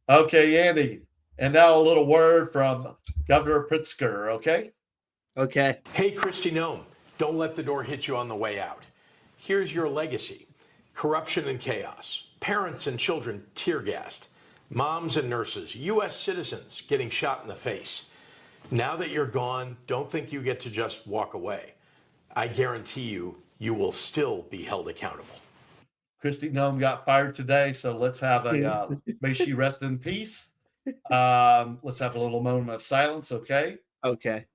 Okay, Andy. And now a little word from Governor Pritzker, okay? Okay. Hey, Kristi Noem, don't let the door hit you on the way out. Here's your legacy: corruption and chaos, parents and children tear gassed, moms and nurses, U.S. citizens getting shot in the face. Now that you're gone, don't think you get to just walk away. I guarantee you, you will still be held accountable. Kristi Noem got fired today, so let's have a may she rest in peace. Let's have a little moment of silence, okay? Okay.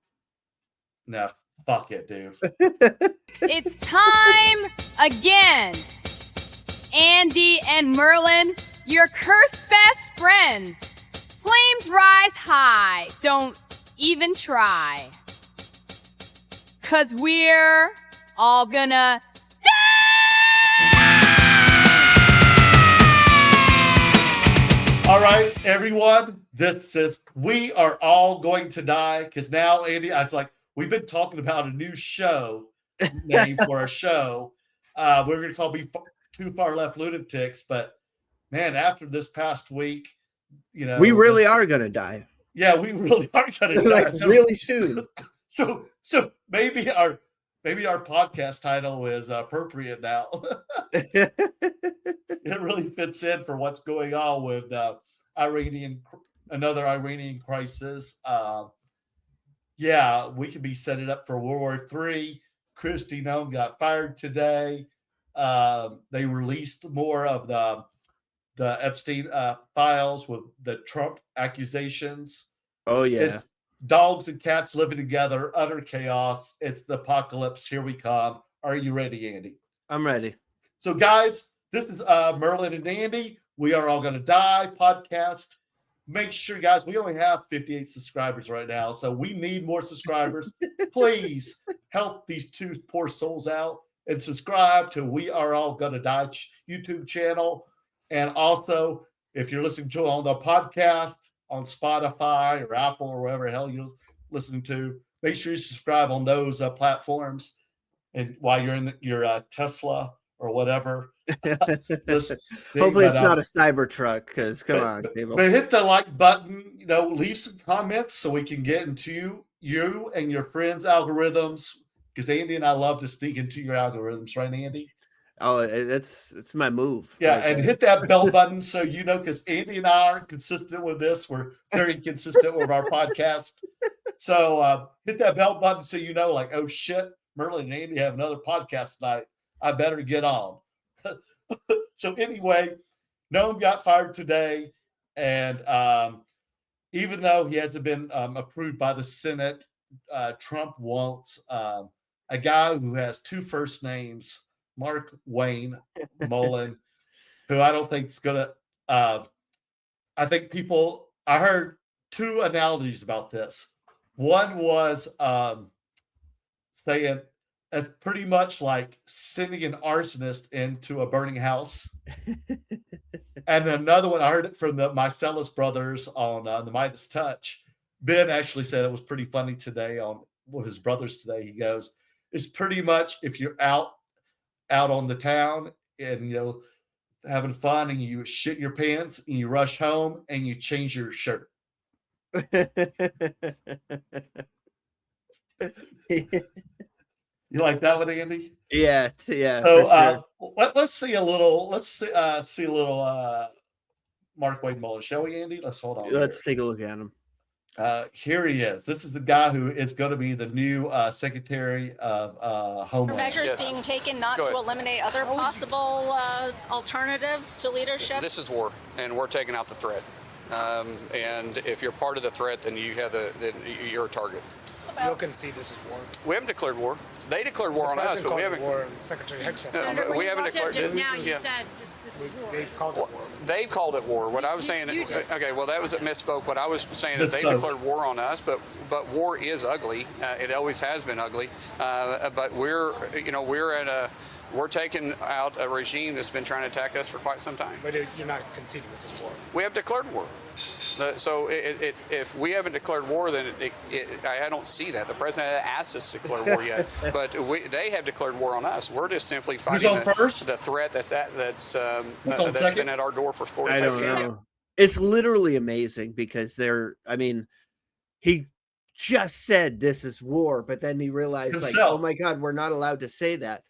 Now, fuck it, dude. It's time again. Andy and Merlin, your cursed best friends. Flames rise high, don't even try. 'Cause we're all gonna All right, everyone, we are all going to die, because now, Andy, I was like, we've been talking about a new show name for a show. We're going to call Be Too Far Left Lunatics, but man, after this past week, we really are going to die. Yeah, we really are going to die. Like, really soon. So maybe our podcast title is appropriate now. It really fits in for what's going on with another Iranian crisis. Yeah, we could be setting up for World War III. Kristi Noem got fired today. They released more of the Epstein files with the Trump accusations. Oh, yeah. It's dogs and cats living together, utter chaos. It's the apocalypse. Here we come. Are you ready, Andy? I'm ready. So, guys, this is Merlin and Andy. We are all going to die podcast. Make sure, guys, we only have 58 subscribers right now, so we need more subscribers. Please help these two poor souls out and subscribe to We Are All Gonna Die YouTube channel. And also, if you're listening to on the podcast on Spotify or Apple or wherever the hell you're listening to, make sure you subscribe on those platforms. And while you're in your Tesla or whatever, hopefully it's not a Cybertruck, because come on, people. But hit the like button, leave some comments so we can get into you and your friends' algorithms, because Andy and I love to sneak into your algorithms, right, Andy? Oh, it's my move. Yeah, right, and hit that bell button so because Andy and I aren't consistent with this. We're very consistent with our podcast. So hit that bell button so like, oh shit, Merlin and Andy have another podcast tonight. I better get on. So anyway, Noem got fired today, and even though he hasn't been approved by the Senate, Trump wants a guy who has two first names, Mark Wayne Mullen, who I don't think is going to I think I heard two analogies about this. One was saying it's pretty much like sending an arsonist into a burning house. And another one, I heard it from the Mycelis brothers on the Midas Touch. Ben actually said it was pretty funny today with his brothers today. He goes, it's pretty much if you're out on the town and, having fun, and you shit your pants and you rush home and you change your shirt. You like that one, Andy? Yeah. So sure. Let's see a little. Let's see a little Mark Wayne Mullen, shall we, Andy? Let's hold on. Let's take a look at him. Here he is. This is the guy who is going to be the new Secretary of Homeland. Measures being taken not to eliminate other possible alternatives to leadership. This is war, and we're taking out the threat. And if you're part of the threat, then you're a target. You'll concede this is war. We haven't declared war. They declared war on us, but we haven't. War, Secretary Hicks said we haven't declared. Just now, you said this is war. They've called it war. They've called it war. What I was saying. Okay, well, that was a misspoke. What I was saying is they declared war on us, but war is ugly. It always has been ugly. But we're taking out a regime that's been trying to attack us for quite some time. But you're not conceding this is war. We have declared war. So if we haven't declared war, then I don't see that. The president hasn't asked us to declare war yet, but they have declared war on us. We're just simply fighting the threat that's been at our door for 40 I years. don't know. It's literally amazing because he just said this is war, but then he realized Himself. oh my God, we're not allowed to say that.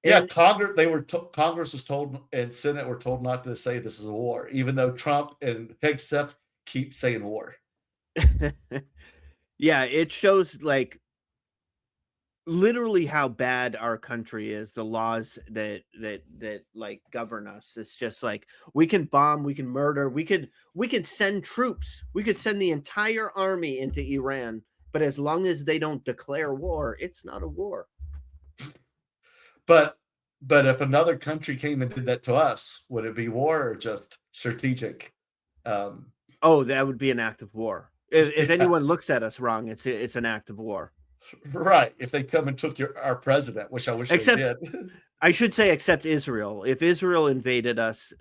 Yeah, And Congress was told and Senate were told not to say this is a war, even though Trump and Hegseth keep saying war. yeah, it shows literally how bad our country is, the laws that like govern us. It's just like we can bomb, we can murder, we could send troops, we could send the entire army into Iran, but as long as they don't declare war, it's not a war. But if another country came and did that to us, would it be war or just strategic? Oh, that would be an act of war. If anyone looks at us wrong, it's an act of war. Right. If they come and took our president, which I wish they did. I should say, except Israel. If Israel invaded us,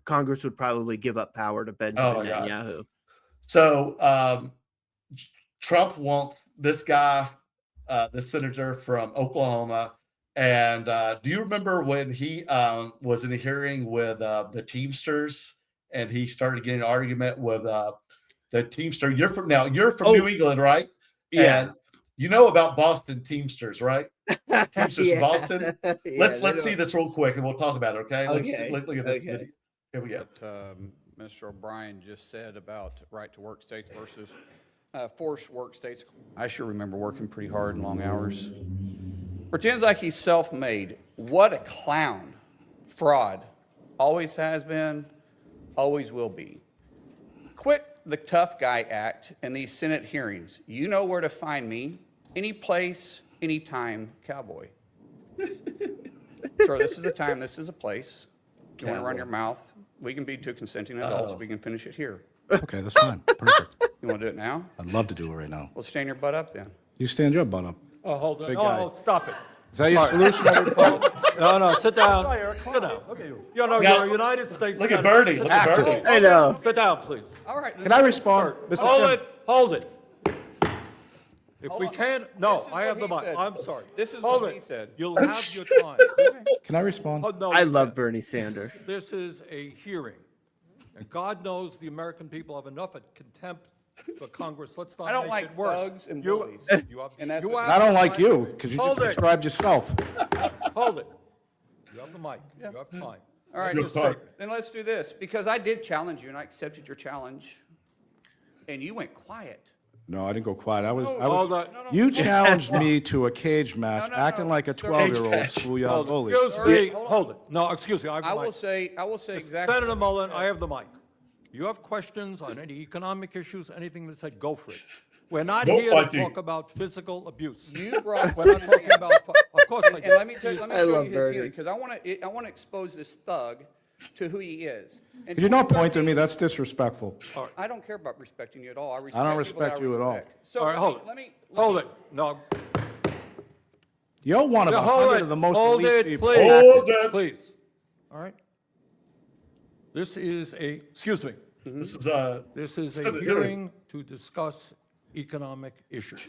Congress would probably give up power to Benjamin Netanyahu. So Trump wants this guy, the senator from Oklahoma. And do you remember when he was in a hearing with the Teamsters and he started getting an argument with the Teamster? You're from New England, right? Yeah. And you know about Boston Teamsters, right? Teamsters from Boston. Let's see this real quick and we'll talk about it, okay? Let's look at this video. Here we go. Mr. O'Brien just said about right to work states versus forced work states. I sure remember working pretty hard and long hours. Pretends like he's self-made. What a clown. Fraud. Always has been, always will be. Quit the tough guy act in these Senate hearings. You know where to find me. Any place, anytime, cowboy. Sir, this is a time, this is a place. If you want to run your mouth, we can be two consenting adults. We can finish it here. Okay, that's fine. Perfect. You want to do it now? I'd love to do it right now. Well, stand your butt up then. You stand your butt up. Oh, hold on. Big guy. Oh, stop it. Is that your solution? No, sit down. Sit down. Okay. You're a United States Look at Senator. Bernie. Look at Bernie. I know. Sit down, please. All right. Can I respond? Mr. Hold it. If Hold we on. can, no, This is I have what the he mic. said. I'm sorry. This is Hold what it. he said. You'll have your time. Can I respond? Oh, no, I you love can't. Bernie Sanders. This is a hearing, and God knows the American people have enough contempt for Congress. Let's not I don't make like it worse. thugs and You- bullies. You have, And that's you what- have I don't the like mic. you because you Hold just it. described yourself. Hold it. You have the mic. You have time. All right, Your time. then let's do this, because I did challenge you, and I accepted your challenge, and you went quiet. No, I didn't go quiet. I was. Hold on. You challenged me to a cage match, No, acting like a sir. 12-year-old Cage schoolyard Hold bully. it. Excuse Sir, me. hold on. Hold it. No, excuse me. I have the I mic. will say exactly. Senator Mullen, I have the mic. You have questions on any economic issues, anything that said, go for it. We're not No here fighting. to talk about physical abuse. You brought. We're not talking about, of course I And do. let me I show love you his Bernie. hearing, because I want to expose this thug to who he is. And Could you not point at me? That's disrespectful. I don't care about respecting you at all. I don't people that respect you at all. respect. So All right, hold it. let me Hold it. No, You're one of Yeah, 100 of the most hold elite it, people. please. Hold it. Please. All right. This is excuse me. This is This is a Senator. hearing to discuss economic issues.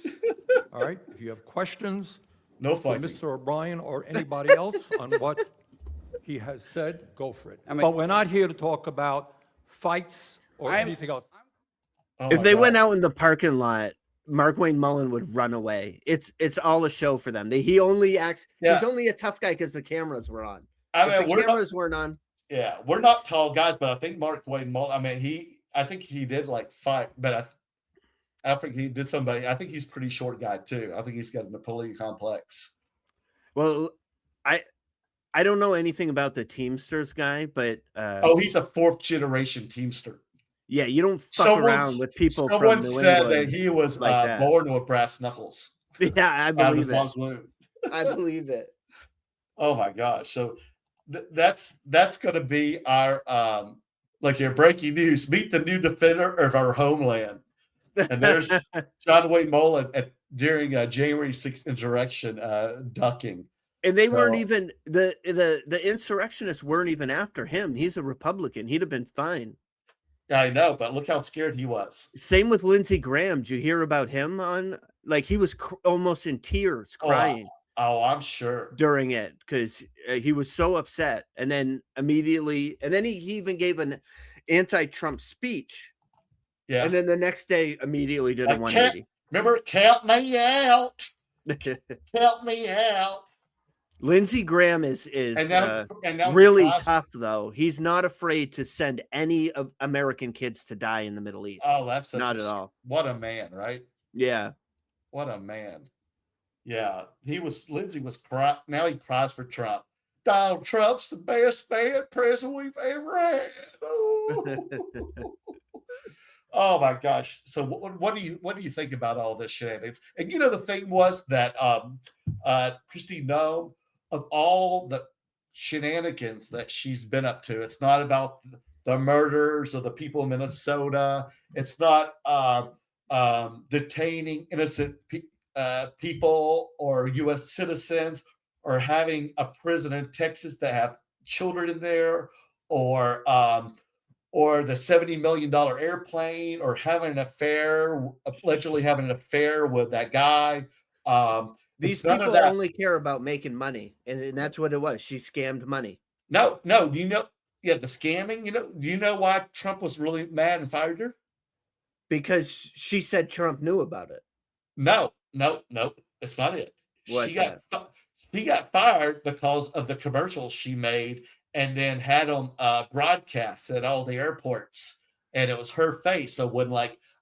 All right. If you have questions no for fighting. Mr. O'Brien or anybody else on what he has said, go for it. I mean- But we're not here to talk about fights or I'm- anything else. Oh If my they God. went out in the parking lot, Mark Wayne Mullen would run away. It's all a show for them. He only acts. Yeah. He's only a tough guy because the cammers were on. I If mean, the we're not, cameras weren't on, yeah, we're not tall guys, but I think Mark Wayne Mullen. I mean, I think he did like fight, but I think he did somebody. I think he's a pretty short guy too. I think he's got a Napoleon complex. well, I don't know anything about the Teamsters guy, but Oh, he's a fourth generation Teamster. yeah, you don't fuck around with people from Someone New said England. that he was like that. born with brass knuckles. Yeah, I Out of believe his mom's it. womb. I believe it. Oh my gosh! So that's going to be our like your breaking news. Meet the new defender of our homeland, and there's John Wayne Mullen during January 6th insurrection ducking. And they weren't So- even the insurrectionists weren't even after him. He's a Republican. He'd have been fine. I know, but look how scared he was. Same with Lindsey Graham. Did you hear about him on he was almost in tears crying Oh, I'm sure. during it because he was so upset. And then immediately, and then he even gave anti-Trump speech, Yeah. and then the next day immediately did a Like, 180. remember, count me out. Count me out. Lindsey Graham is And now really he tries- tough, though. He's not afraid to send any of American kids to die in the Middle East. Oh, that's such not at all. What a man, right? Yeah. What a man. Yeah, Lindsey was crying. Now he cries for Trump. Donald Trump's the best president we've ever had. Oh, oh my gosh. So what do you think about all this shenanigans? And the thing was that Kristi Noem, of all the shenanigans that she's been up to, it's not about the murders of the people in Minnesota. It's not detaining innocent people or U.S. citizens, or having a prison in Texas that have children in there, or the $70 million airplane, or allegedly having an affair with that guy. These people only care about making money, and that's what it was. She scammed money. No, the scamming. Do you know why Trump was really mad and fired her? Because she said Trump knew about it. No, it's not it. She got fired because of the commercials she made, and then had them broadcast at all the airports, and it was her face. So when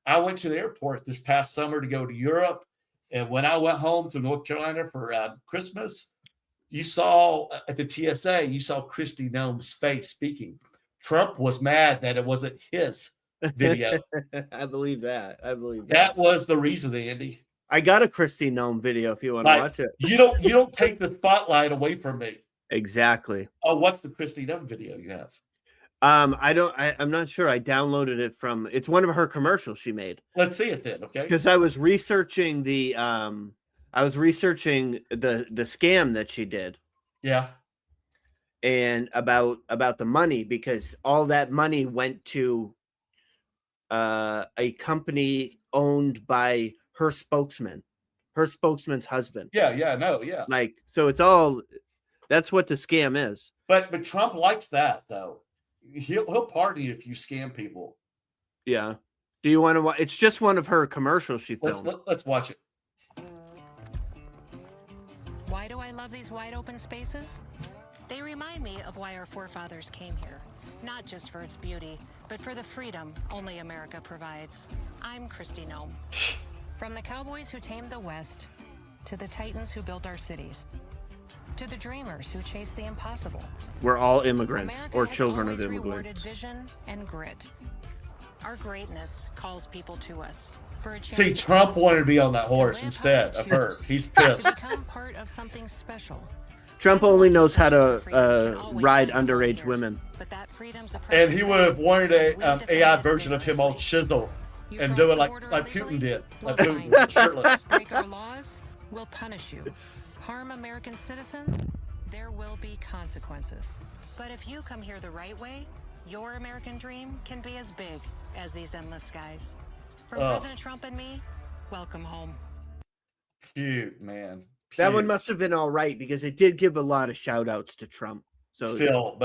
I went to the airport this past summer to go to Europe, and when I went home to North Carolina for Christmas, you saw at the TSA, you saw Kristi Noem's face speaking. Trump was mad that it wasn't his video. I believe that. That was the reason, Andy. I got a Kristi Noem video if you want to watch it. You don't take the spotlight away from me. Exactly. Oh, what's the Kristi Noem video you have? I'm not sure. I downloaded it from. It's one of her commercials she made. Let's see it then, okay? Because I was researching the scam that she did. Yeah. And about the money, because all that money went to a company owned by her spokesman's husband. Yeah. So it's all, that's what the scam is. But Trump likes that, though. He'll party if you scam people. Yeah. Do you want to watch? It's just one of her commercials she filmed. Let's watch it. Why do I love these wide open spaces? They remind me of why our forefathers came here. Not just for its beauty, but for the freedom only America provides. I'm Kristi Noem. From the cowboys who tamed the West, to the titans who built our cities, to the dreamers who chased the impossible. We're all immigrants, America or has children always of rewarded immigrants. Vision and grit. Our greatness calls people to us. For a chance See, Trump wanted to be on that horse instead of her. He's pissed. to become part of something special. Trump only knows how to ride underage women. But that freedom's a And he would have wanted a AI version of him all chiseled and do it like Putin did. Like Putin, shirtless. Break our laws, we'll punish you. Harm American citizens, there will be consequences. But if you come here the right way, your American dream can be as big as these endless skies. From President Trump and me, welcome home. Cute, man. That one must have been all right, because it did give a lot of shout outs to Trump. So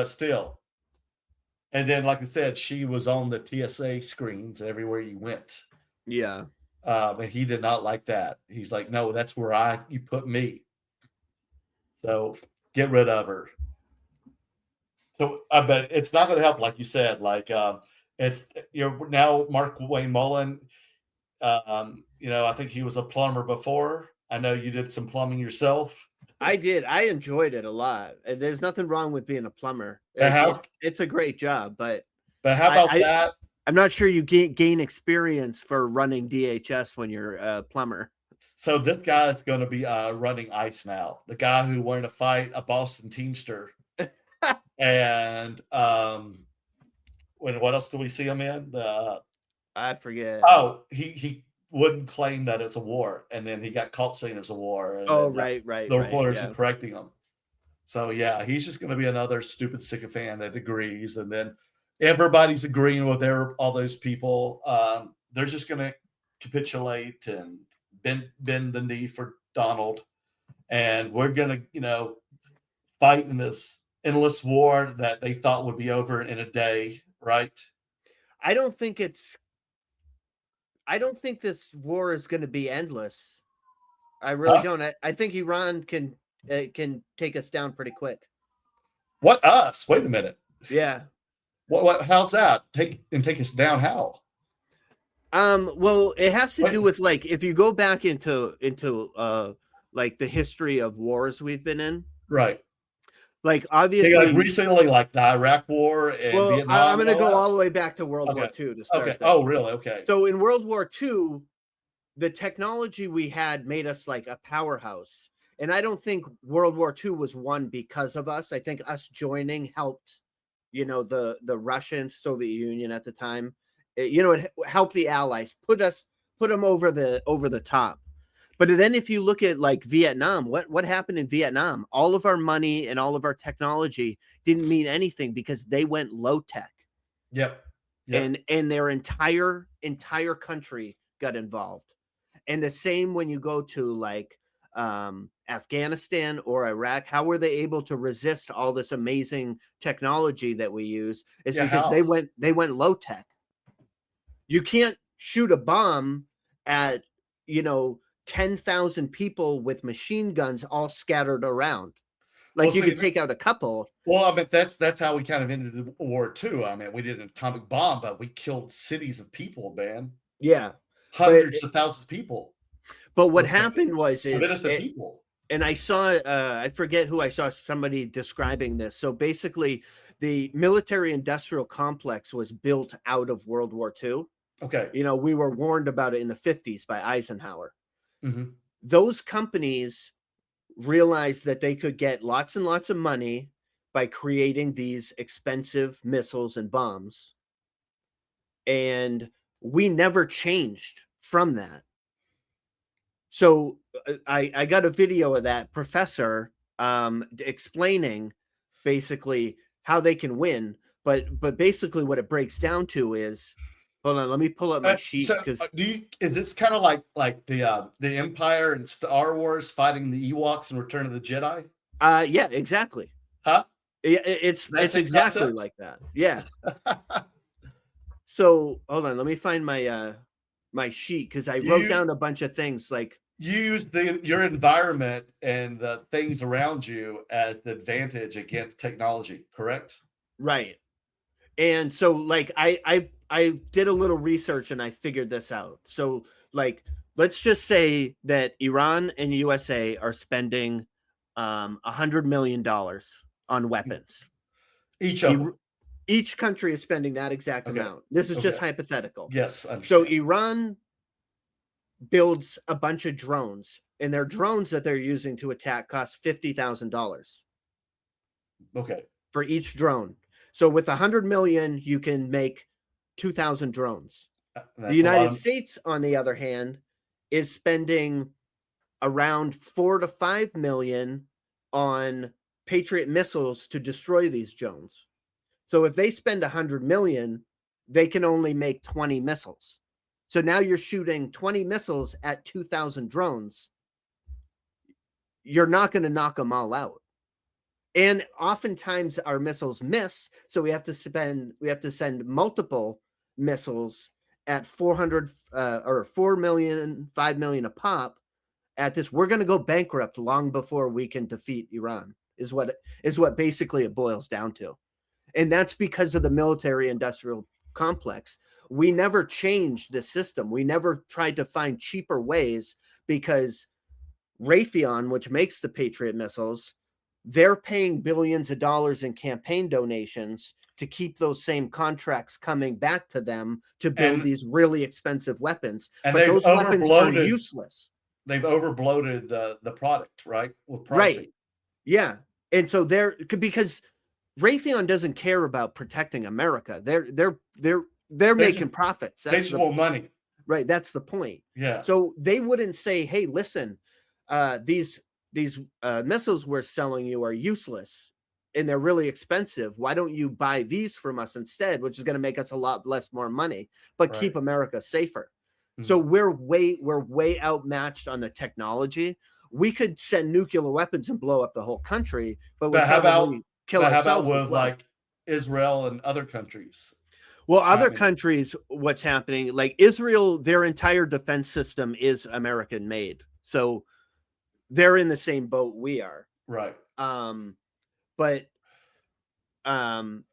Still. And then, like I said, she was on the TSA screens everywhere you went. Yeah. And he did not like that. He's like, no, that's where you put me. So get rid of her. So I bet it's not going to help, like you said. It's now Mark Wayne Mullen. I think he was a plumber before. I know you did some plumbing yourself. I did. I enjoyed it a lot. There's nothing wrong with being a plumber. It's a great job, but how about that? I'm not sure you gain experience for running DHS when you're a plumber. So this guy is going to be running ICE now. The guy who wanted to fight a Boston Teamster. And what else do we see him in? I forget. Oh, he wouldn't claim that it's a war, and then he got caught saying it's a war. And right. The reporters are correcting him. So yeah, he's just going to be another stupid sycophant that agrees, and then everybody's agreeing with all those people. They're just going to capitulate and bend the knee for Donald, and we're going to fight in this endless war that they thought would be over in a day, right? I don't think this war is going to be endless. I really don't. I think Iran can take us down pretty quick. What us? Wait a minute. Yeah. What? How's that? Take us down? How? Well, it has to do with like if you go back into like the history of wars we've been in. Right. Like obviously, like recently, like the Iraq War and Vietnam. I'm going to go all the way back to World War II to start. Okay. This. Oh, really? Okay. So in World War II, the technology we had made us like a powerhouse. And I don't think World War II was won because of us. I think us joining helped, the Russian Soviet Union at the time. It helped the Allies, put them over the top. But then if you look at like Vietnam, what happened in Vietnam? All of our money and all of our technology didn't mean anything because they went low tech. Yep. And their entire country got involved. And the same when you go to like Afghanistan or Iraq, how were they able to resist all this amazing technology that we use? Is because they went low tech. You can't shoot a bomb at 10,000 people with machine guns all scattered around. Like you could take out a couple. Well, I mean that's how we kind of ended the war too. I mean, we did an atomic bomb, but we killed cities of people, man. Yeah, hundreds of thousands of people. But what happened was innocent people. And I saw, I forget who I saw somebody describing this. So basically, the military-industrial complex was built out of World War II. Okay. We were warned about it in the 50s by Eisenhower. Mm-hmm. Those companies realized that they could get lots and lots of money by creating these expensive missiles and bombs. And we never changed from that. So I got a video of that professor explaining basically how they can win. But basically what it breaks down to is, hold on, let me pull up my sheet. So, is this kind of like the Empire and Star Wars fighting the Ewoks in Return of the Jedi? Yeah, exactly. Huh? It's exactly like that. Yeah. So hold on, let me find my my sheet because I wrote down a bunch of things. Like you use your environment and the things around you as the advantage against technology, correct? Right. And so like I did a little research and I figured this out. So like let's just say that Iran and USA are spending $100 million on weapons. Each of them. Each country is spending that exact amount. This is just hypothetical. Yes. So Iran builds a bunch of drones, and their drones that they're using to attack cost $50,000. Okay. For each drone. So with 100 million, you can make 2,000 drones. The United States, on the other hand, is spending around 4 to 5 million on Patriot missiles to destroy these drones. So if they spend 100 million, they can only make 20 missiles. So now you're shooting 20 missiles at 2,000 drones. You're not going to knock them all out. And oftentimes our missiles miss, so we have to send multiple missiles at 400 or 4 million, 5 million a pop at this. We're going to go bankrupt long before we can defeat Iran, is what basically it boils down to. And that's because of the military industrial complex. We never changed the system. We never tried to find cheaper ways because Raytheon, which makes the Patriot missiles, they're paying billions of dollars in campaign donations to keep those same contracts coming back to them to build these really expensive weapons. And but those weapons are useless. They've overbloated the product, right? With pricing. Right. Yeah. And so because Raytheon doesn't care about protecting America. They're making profits. They just want money. Right. That's the point. Yeah. So they wouldn't say, hey, listen, these missiles we're selling you are useless and they're really expensive. Why don't you buy these from us instead, which is going to make us a lot more money, but keep America safer. Mm-hmm. So we're way outmatched on the technology. We could send nuclear weapons and blow up the whole country, but how about with like Israel and other countries? Well, other China. countries, what's happening, like Israel, their entire defense system is American made. So they're in the same boat we are. Right. But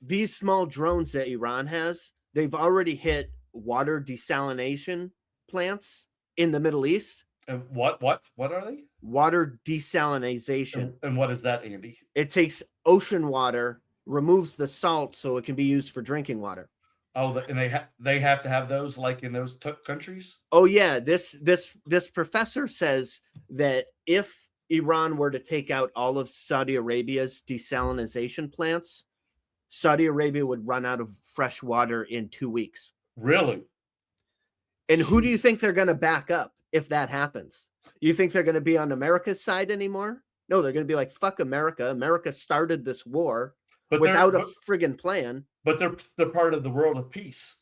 these small drones that Iran has, they've already hit water desalination plants in the Middle East. And what are they? Water desalination. And what is that, Andy? It takes ocean water, removes the salt so it can be used for drinking water. Oh, and they have to have those like in those countries? Oh yeah, this professor says that if Iran were to take out all of Saudi Arabia's desalination plants, Saudi Arabia would run out of fresh water in 2 weeks. Really? And who do you think they're going to back up if that happens? You think they're going to be on America's side anymore? No, they're going to be like, fuck America. America started this war without a friggin' plan. But they're part of the world of peace.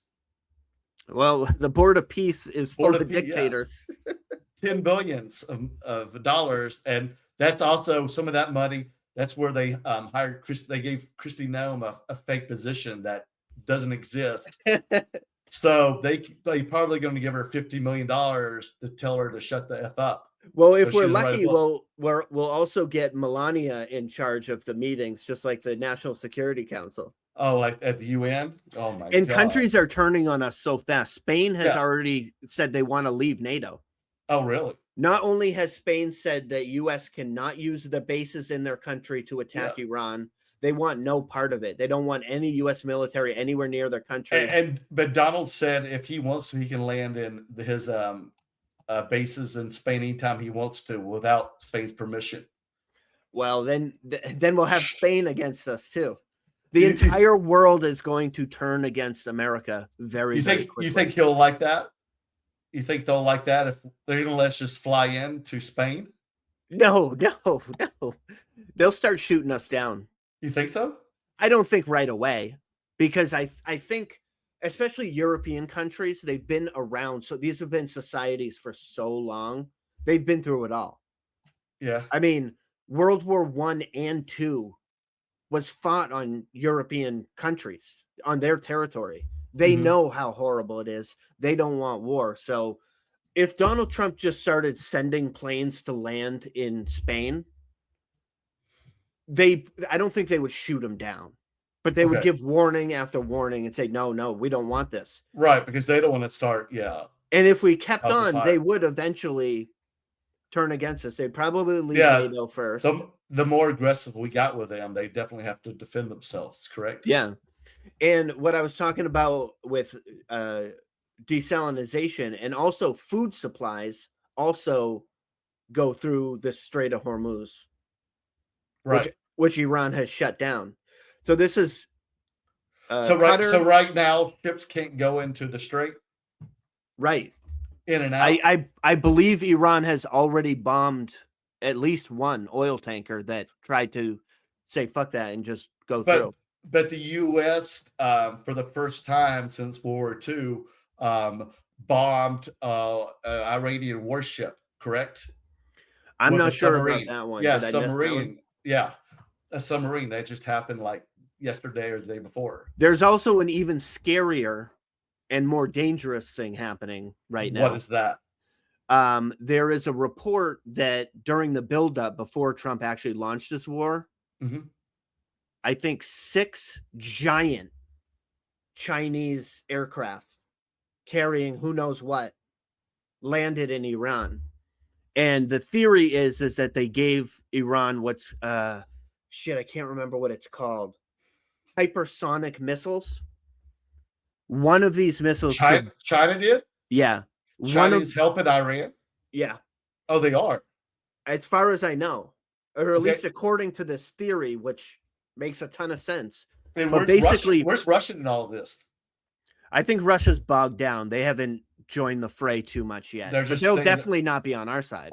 Well, the board of peace is full of dictators. Yeah. 10 billions of dollars. And that's also some of that money. That's where they hired they gave Kristi Noem a fake position that doesn't exist. So they probably going to give her $50 million to tell her to shut the F up. Well, if we're lucky, we'll also get Melania in charge of the meetings, just like the National Security Council. Oh, like at the UN? Oh my God. And countries are turning on us so fast. Spain has already said they want to leave NATO. Oh, really? Not only has Spain said that U.S. cannot use the bases in their country to attack Iran, they want no part of it. They don't want any U.S. military anywhere near their country. But Donald said if he wants to, he can land in his bases in Spain anytime he wants to without Spain's permission. Well, then we'll have Spain against us too. The entire world is going to turn against America very quickly. You think he'll like that? You think they'll like that if they're going to let us just fly in to Spain? No. They'll start shooting us down. You think so? I don't think right away, because I think especially European countries, they've been around. So these have been societies for so long. They've been through it all. Yeah. I mean, World War I and II was fought on European countries, on their territory. They know how horrible it is. They don't want war. So if Donald Trump just started sending planes to land in Spain, I don't think they would shoot him down, but they would give warning after warning and say, no, we don't want this. Right, because they don't want to start, And if we kept on, they would eventually turn against us. They'd probably leave NATO first. The more aggressive we got with them, they definitely have to defend themselves, correct? Yeah. And what I was talking about with desalination and also food supplies also go through the Strait of Hormuz. Right. Which Iran has shut down. So this is so right now ships can't go into the strait. Right. In and out. I believe Iran has already bombed at least one oil tanker that tried to say fuck that and just go through. But the U.S. For the first time since World War II bombed Iranian warship, correct? I'm not sure about that one. Yeah, submarine. Yeah, a submarine. That just happened like yesterday or the day before. There's also an even scarier and more dangerous thing happening right now. What is that? There is a report that during the buildup before Trump actually launched this war, I think 6 giant Chinese aircraft carrying who knows what landed in Iran. And the theory is that they gave Iran what's I can't remember what it's called. Hypersonic missiles. One of these missiles China did? Yeah. China's helping Iran? Yeah. Oh, they are. As far as I know. Or at least according to this theory, which makes a ton of sense. And but basically, where's Russia in all of this? I think Russia's bogged down. They haven't joined the fray too much yet. They'll definitely not be on our side.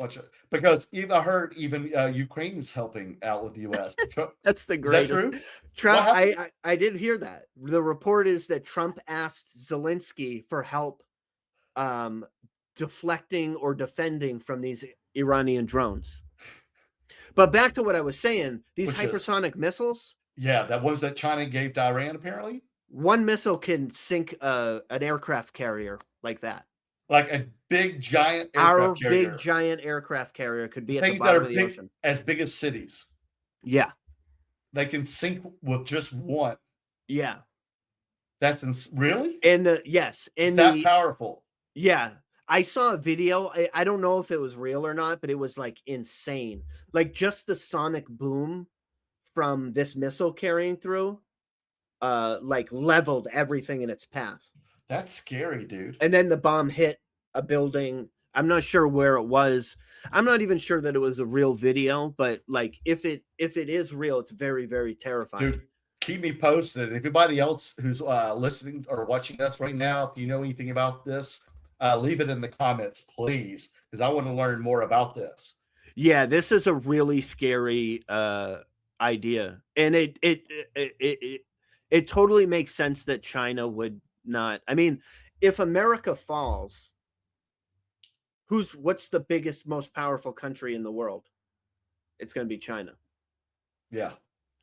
Because I heard even Ukraine's helping out with the U.S. That's the greatest. Is that true? Trump, I did hear that. The report is that Trump asked Zelensky for help deflecting or defending from these Iranian drones. But back to what I was saying, these hypersonic missiles. Yeah, that ones that China gave to Iran, apparently. one missile can sink an aircraft carrier like that. Like a big giant Our aircraft carrier. big giant aircraft carrier could be at the Things that bottom are of the big, ocean. as big as cities. Yeah. They can sink with just one. Yeah. That's really? And yes, it's that powerful. Yeah. I saw a video. I don't know if it was real or not, but it was like insane. Like just the sonic boom from this missile carrying through like leveled everything in its path. That's scary, dude. And then the bomb hit a building. I'm not sure where it was. I'm not even sure that it was a real video, but like if it is real, it's very, very terrifying. Dude, keep me posted. If anybody else who's listening or watching us right now, if you know anything about this, leave it in the comments, please, because I want to learn more about this. Yeah, this is a really scary idea, and it totally makes sense that China would not. I mean, if America falls, what's the biggest, most powerful country in the world? It's going to be China. Yeah,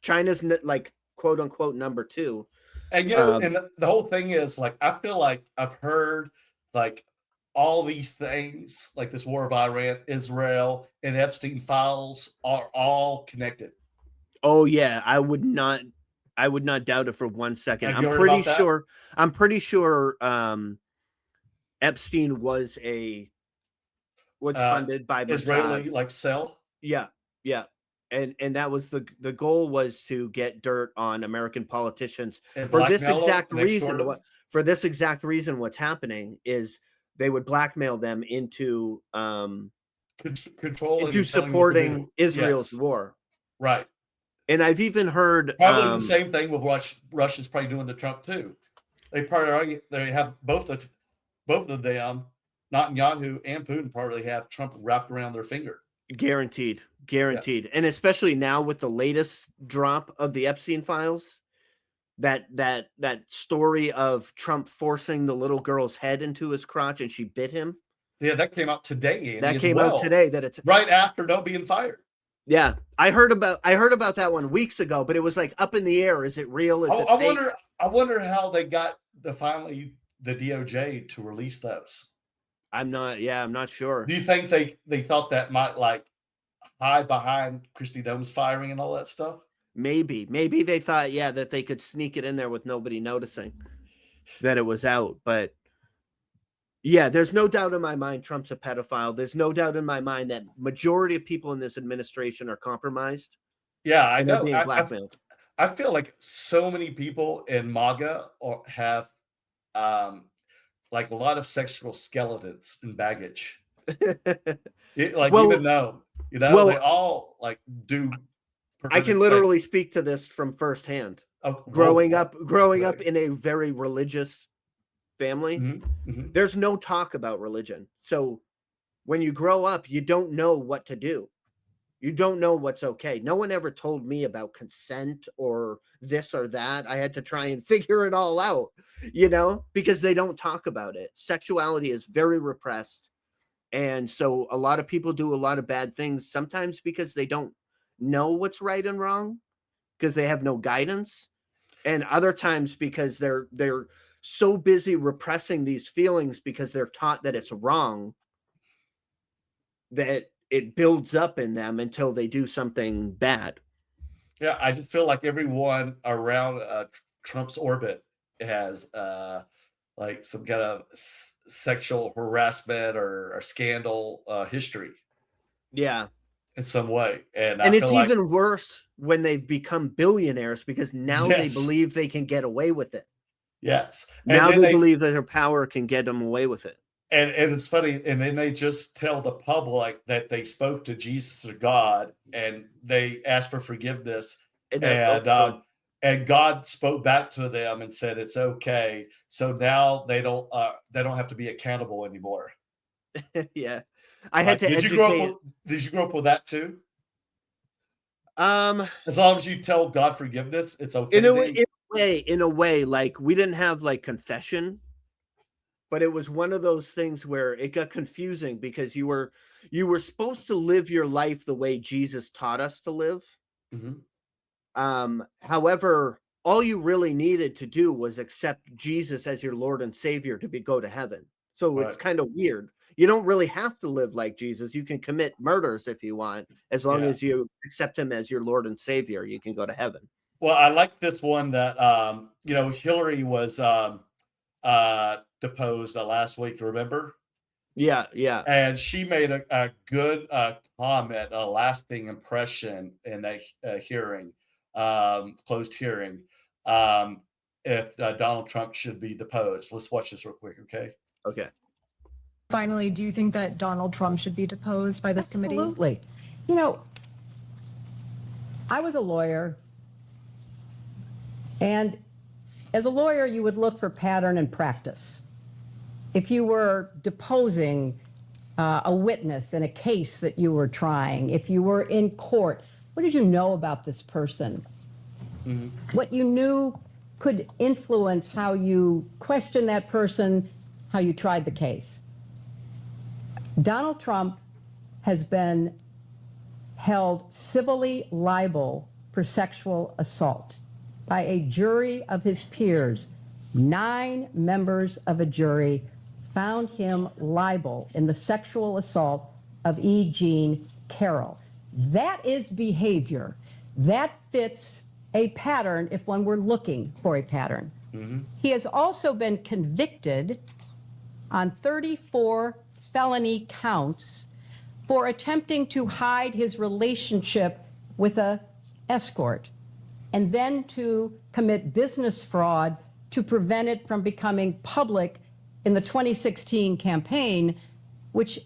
China's like quote unquote number 2. And and the whole thing is like I feel like I've heard like all these things, like this war of Iran, Israel, and Epstein files are all connected. Oh yeah, I would not doubt it for 1 second. Have you heard about that? I'm pretty sure Epstein was funded by Mossad. Israeli like cell. Yeah. And that was the goal was to get dirt on American politicians And for this blackmail exact them next reason. door What's happening is they would blackmail them into control into supporting Israel's war. Right. And I've even heard probably the same thing with Russia's probably doing to Trump too. They have both of them, Netanyahu and Putin, probably have Trump wrapped around their finger. Guaranteed. And especially now with the latest drop of the Epstein files, that story of Trump forcing the little girl's head into his crotch and she bit him. Yeah, that came out today. Andy, that came out today. That it's right after no being fired. Yeah, I heard about that one weeks ago, but it was like up in the air. Is it real? Is it fake? I wonder how they got finally the DOJ to release those. I'm not sure. Do you think they thought that might like hide behind Kristi Noem's firing and all that stuff? Maybe they thought, that they could sneak it in there with nobody noticing that it was out. But yeah, there's no doubt in my mind Trump's a pedophile. There's no doubt in my mind that majority of people in this administration are compromised. Yeah, I know. Being blackmailed. I feel like so many people in MAGA have like a lot of sexual skeletons and baggage. Even though, they all like do. I can literally speak to this from firsthand. Growing up in a very religious family, there's no talk about religion. So when you grow up, you don't know what to do. You don't know what's okay. No one ever told me about consent or this or that. I had to try and figure it all out, because they don't talk about it. Sexuality is very repressed. And so a lot of people do a lot of bad things, sometimes because they don't know what's right and wrong, because they have no guidance. And other times because they're so busy repressing these feelings because they're taught that it's wrong, that it builds up in them until they do something bad. Yeah, I just feel like everyone around Trump's orbit has like some kind of sexual harassment or scandal history. Yeah. In some way. And it's even worse when they've become billionaires, because now they believe they can get away with it. Yes. Now they believe that their power can get them away with it. And it's funny, and then they just tell the public that they spoke to Jesus or God, and they asked for forgiveness, and God spoke back to them and said it's okay. So now they don't have to be accountable anymore. Yeah, I had to. Did you grow up with that too? As long as you tell God forgiveness, it's okay. In a way, like we didn't have like confession. But it was one of those things where it got confusing because you were supposed to live your life the way Jesus taught us to live. Mm-hmm. However, all you really needed to do was accept Jesus as your Lord and Savior to go to heaven. So it's kind of weird. You don't really have to live like Jesus. You can commit murders if you want, as long as you accept him as your Lord and Savior, you can go to heaven. Well, I like this one that Hillary was deposed last week, remember? Yeah, yeah. And she made a good comment, a lasting impression in that hearing, closed hearing, if Donald Trump should be deposed. Let's watch this real quick, okay? Okay. Finally, do you think that Donald Trump should be deposed by this committee? Absolutely. I was a lawyer, and as a lawyer, you would look for pattern and practice. If you were deposing a witness in a case that you were trying, if you were in court, what did you know about this person? What you knew could influence how you questioned that person, how you tried the case. Donald Trump has been held civilly liable for sexual assault by a jury of his peers. 9 members of a jury found him liable in the sexual assault of E. Jean Carroll. That is behavior. That fits a pattern if one were looking for a pattern. He has also been convicted on 34 felony counts for attempting to hide his relationship with an escort and then to commit business fraud to prevent it from becoming public in the 2016 campaign, which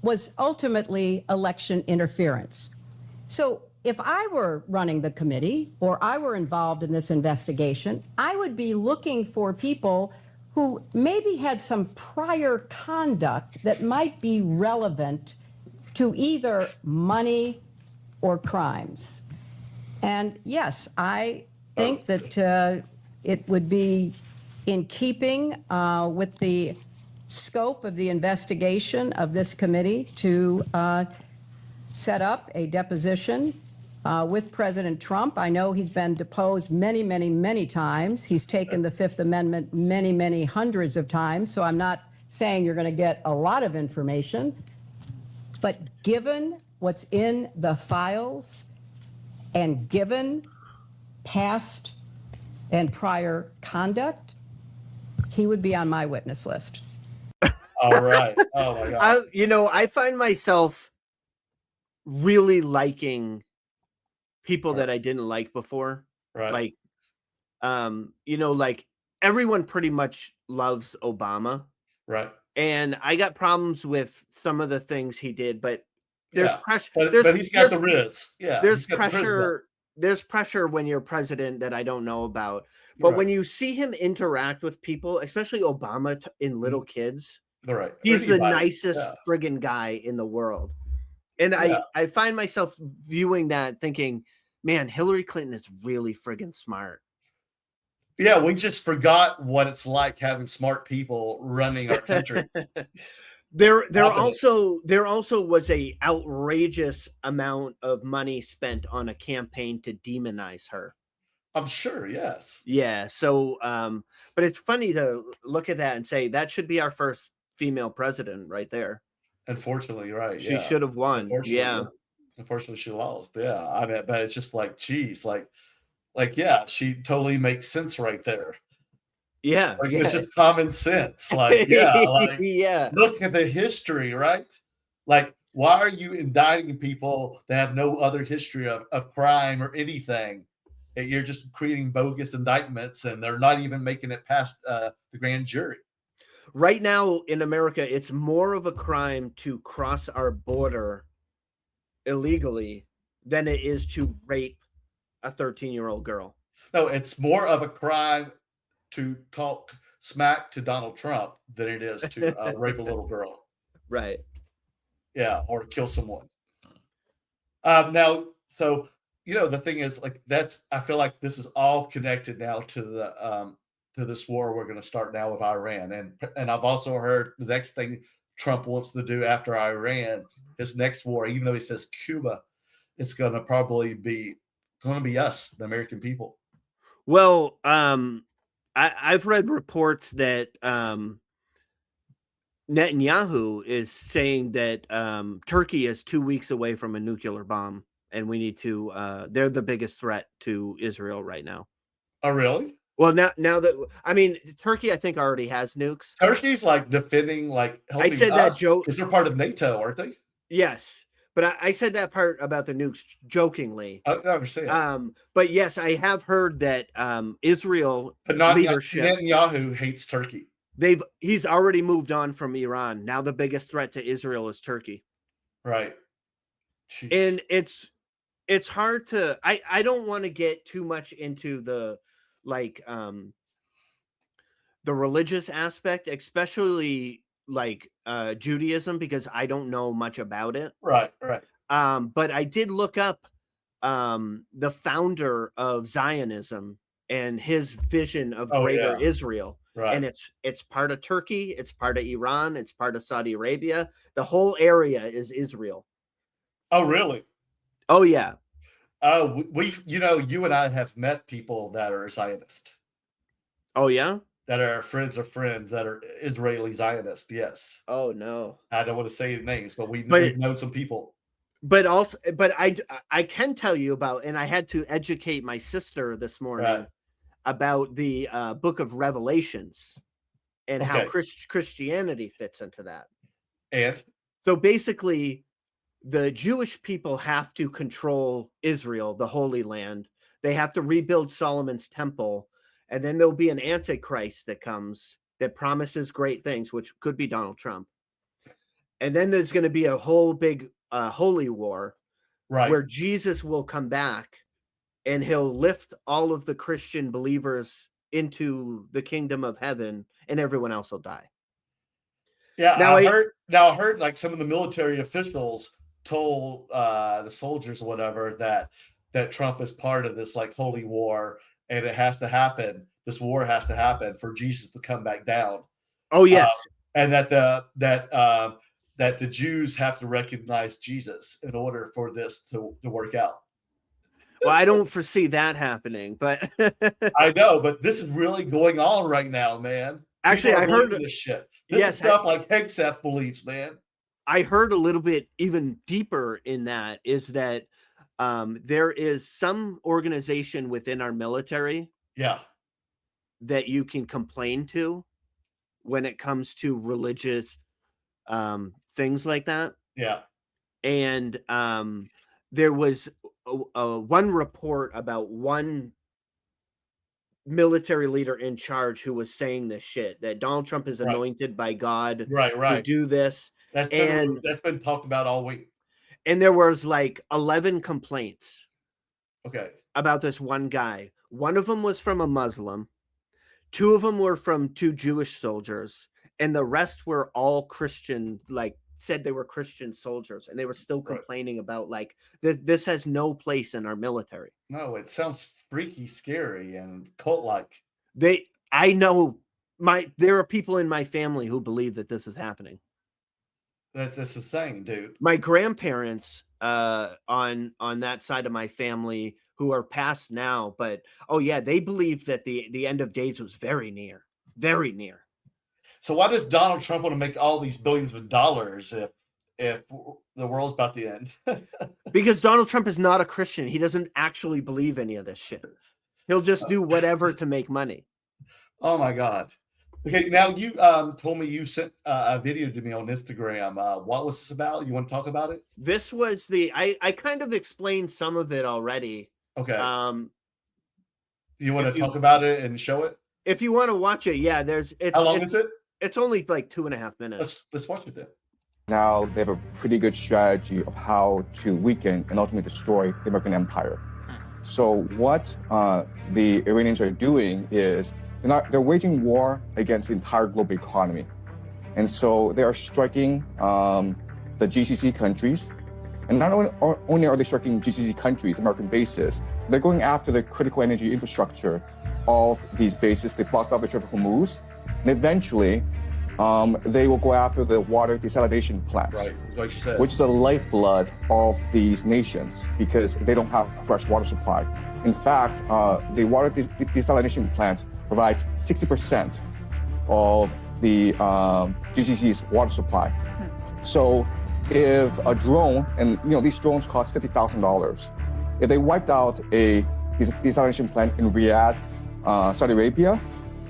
was ultimately election interference. So if I were running the committee or I were involved in this investigation, I would be looking for people who maybe had some prior conduct that might be relevant to either money or crimes. And yes, I think that it would be in keeping with the scope of the investigation of this committee to set up a deposition with President Trump. I know he's been deposed many, many, many times. He's taken the Fifth Amendment many, many hundreds of times. So I'm not saying you're going to get a lot of information. But given what's in the files and given past and prior conduct, he would be on my witness list. All right. Oh, my God. I find myself really liking people that I didn't like before. Right. Like everyone pretty much loves Obama. Right. And I got problems with some of the things he did, but there's pressure. But he's got the riz. Yeah. There's pressure. There's pressure when you're president that I don't know about. But when you see him interact with people, especially Obama in little kids, he's the nicest friggin' guy in the world. And I find myself viewing that thinking, man, Hillary Clinton is really friggin' smart. Yeah, we just forgot what it's like having smart people running our country. There also was a outrageous amount of money spent on a campaign to demonize her. I'm sure, yes. Yeah. So, but it's funny to look at that and say that should be our first female president right there. Unfortunately, right. She should have won. Yeah. Unfortunately, she lost. Yeah. I mean, but it's just like, geez, yeah, she totally makes sense right there. Yeah. It's just common sense. Look at the history, right? Like, why are you indicting people that have no other history of crime or anything? You're just creating bogus indictments and they're not even making it past the grand jury. Right now in America, it's more of a crime to cross our border illegally than it is to rape a 13-year-old girl. No, it's more of a crime to talk smack to Donald Trump than it is to rape a little girl. Right. Yeah, or kill someone. Now, so the thing is, like, I feel like this is all connected now to this war we're going to start now with Iran, and I've also heard the next thing Trump wants to do after Iran, his next war, even though he says Cuba, it's going to probably be us, the American people. Well, I've read reports that Netanyahu is saying that Turkey is 2 weeks away from a nuclear bomb, and we need to. They're the biggest threat to Israel right now. Oh, really? Well, now that I mean, Turkey, I think already has nukes. Turkey's like defending, like helping I said that us joke because they're part of NATO, aren't they? Yes, but I said that part about the nukes jokingly. I understand. But yes, I have heard that Israel But not leadership. Netanyahu hates Turkey. He's already moved on from Iran. Now the biggest threat to Israel is Turkey. Right. Jeez. And it's hard to I don't want to get too much into the the religious aspect, especially like Judaism, because I don't know much about it. Right. But I did look up the founder of Zionism and his vision of greater Israel. Right. And it's part of Turkey, it's part of Iran, it's part of Saudi Arabia. The whole area is Israel. Oh, really? Oh, yeah. We've, you and I have met people that are Zionist. Oh, yeah? That are friends of friends that are Israeli Zionist. Yes. Oh, no. I don't want to say names, but we've known some people. But I can tell you about, and I had to educate my sister this morning about the book of Revelations and how Christianity fits into that. And so basically, the Jewish people have to control Israel, the Holy Land. They have to rebuild Solomon's temple. And then there'll be an antichrist that comes that promises great things, which could be Donald Trump. And then there's going to be a whole big holy war where Jesus will come back and he'll lift all of the Christian believers into the kingdom of heaven and everyone else will die. Yeah, I heard like some of the military officials told the soldiers or whatever that Trump is part of this like holy war, and it has to happen. This war has to happen for Jesus to come back down. Oh yes, and that the Jews have to recognize Jesus in order for this to work out. Well, I don't foresee that happening, but I know, but this is really going on right now, man. Actually, I heard this shit. This is stuff like Hegseth believes, man. I heard a little bit even deeper in that is that there is some organization within our military that you can complain to when it comes to religious things like that. Yeah. And there was one report about one military leader in charge who was saying this shit, that Donald Trump is anointed by God to do this. That's been talked about all week. And there was like 11 complaints about this one guy. One of them was from a Muslim. 2 of them were from 2 Jewish soldiers. And the rest were all Christian, like said they were Christian soldiers. And they were still complaining about like, this has no place in our military. No, it sounds freaky, scary, and cult-like. I know there are people in my family who believe that this is happening. That's insane, dude. My grandparents on that side of my family who are passed now, but they believe that the end of days was very near. So why does Donald Trump want to make all these billions of dollars if the world's about to end? Because Donald Trump is not a Christian. He doesn't actually believe any of this shit. He'll just do whatever to make money. Oh my God. Okay, now you told me you sent a video to me on Instagram. What was this about? You want to talk about it? This was I kind of explained some of it already. Okay. You want to talk about it and show it? If you want to watch it, yeah. How long is it? It's only like 2.5 minutes. Let's watch it then. Now they have a pretty good strategy of how to weaken and ultimately destroy the American empire. So what the Iranians are doing is they're waging war against the entire global economy. And so they are striking the GCC countries. And not only are they striking GCC countries, American bases, they're going after the critical energy infrastructure of these bases. They blocked off the Strait of Hormuz. And eventually, they will go after the water desalination plants, Right, like you said. which is the lifeblood of these nations because they don't have fresh water supply. In fact, the water desalination plants provide 60% of the GCC's water supply. So if a drone, and these drones cost $50,000, if they wiped out a desalination plant in Riyadh, Saudi Arabia,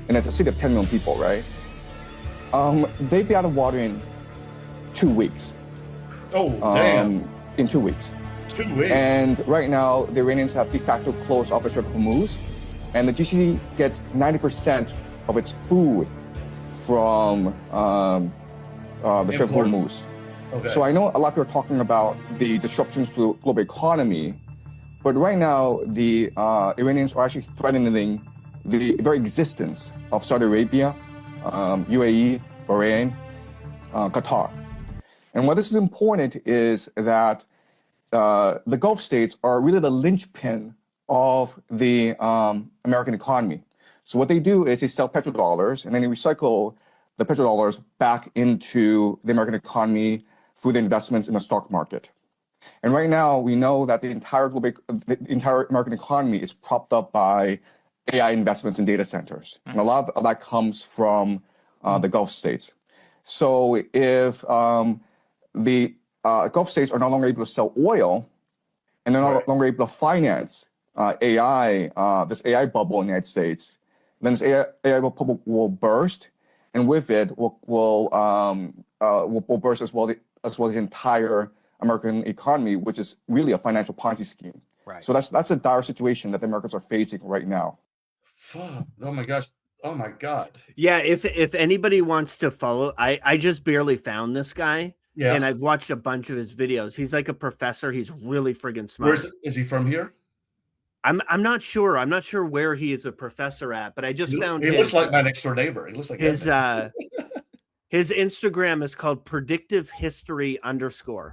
and it's a city of 10 million people, right? They'd be out of water in 2 weeks. Oh, damn. In 2 weeks. 2 weeks. And right now, the Iranians have de facto closed off the Strait of Hormuz, and the GCC gets 90% of its food from the Strait of Hormuz. Okay. So I know a lot of people are talking about the disruptions to the global economy, but right now, the Iranians are actually threatening the very existence of Saudi Arabia, UAE, Bahrain, Qatar. And why this is important is that the Gulf states are really the linchpin of the American economy. So what they do is they sell petrodollars and then they recycle the petrodollars back into the American economy through the investments in the stock market. And right now, we know that the entire American economy is propped up by AI investments in data centers. And a lot of that comes from the Gulf states. So if the Gulf states are no longer able to sell oil and they're no longer able to finance AI, this AI bubble in the United States, then this AI bubble will burst, and with it will burst as well the entire American economy, which is really a financial Ponzi scheme. Right. So that's a dire situation that the Americans are facing right now. Fuck. Oh my gosh. Oh my God. Yeah, if anybody wants to follow, I just barely found this guy. Yeah. And I've watched a bunch of his videos. He's like a professor. He's really friggin' smart. Is he from here? I'm not sure. I'm not sure where he is a professor at, but I just found He looks like my next door neighbor. He looks like his his Instagram is called predictive history _.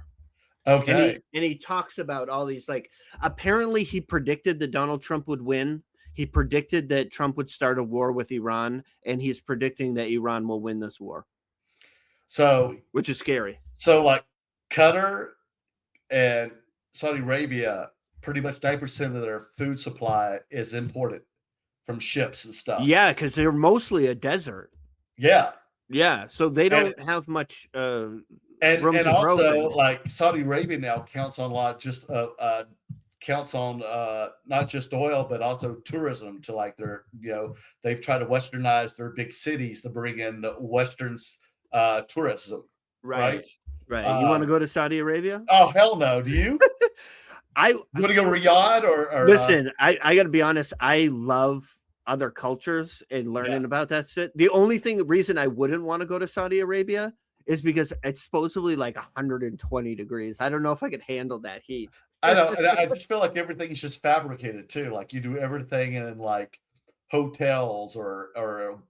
Okay. And he talks about all these, like, apparently he predicted that Donald Trump would win. He predicted that Trump would start a war with Iran, and he's predicting that Iran will win this war. So, which is scary. So like Qatar and Saudi Arabia, pretty much 90% of their food supply is imported from ships and stuff. Yeah, because they're mostly a desert. Yeah. Yeah. So they don't have much room to grow also things. like Saudi Arabia now counts on a lot just counts on not just oil but also tourism to like their they've tried to westernize their big cities to bring in the Western tourism. Right. You want to go to Saudi Arabia? Oh hell no! Do you? You want to go Riyadh or listen? I got to be honest. I love other cultures and learning about that shit. The only reason I wouldn't want to go to Saudi Arabia is because it's supposedly like 120 degrees. I don't know if I could handle that heat. I know. And I just feel like everything's just fabricated too. Like you do everything in like hotels or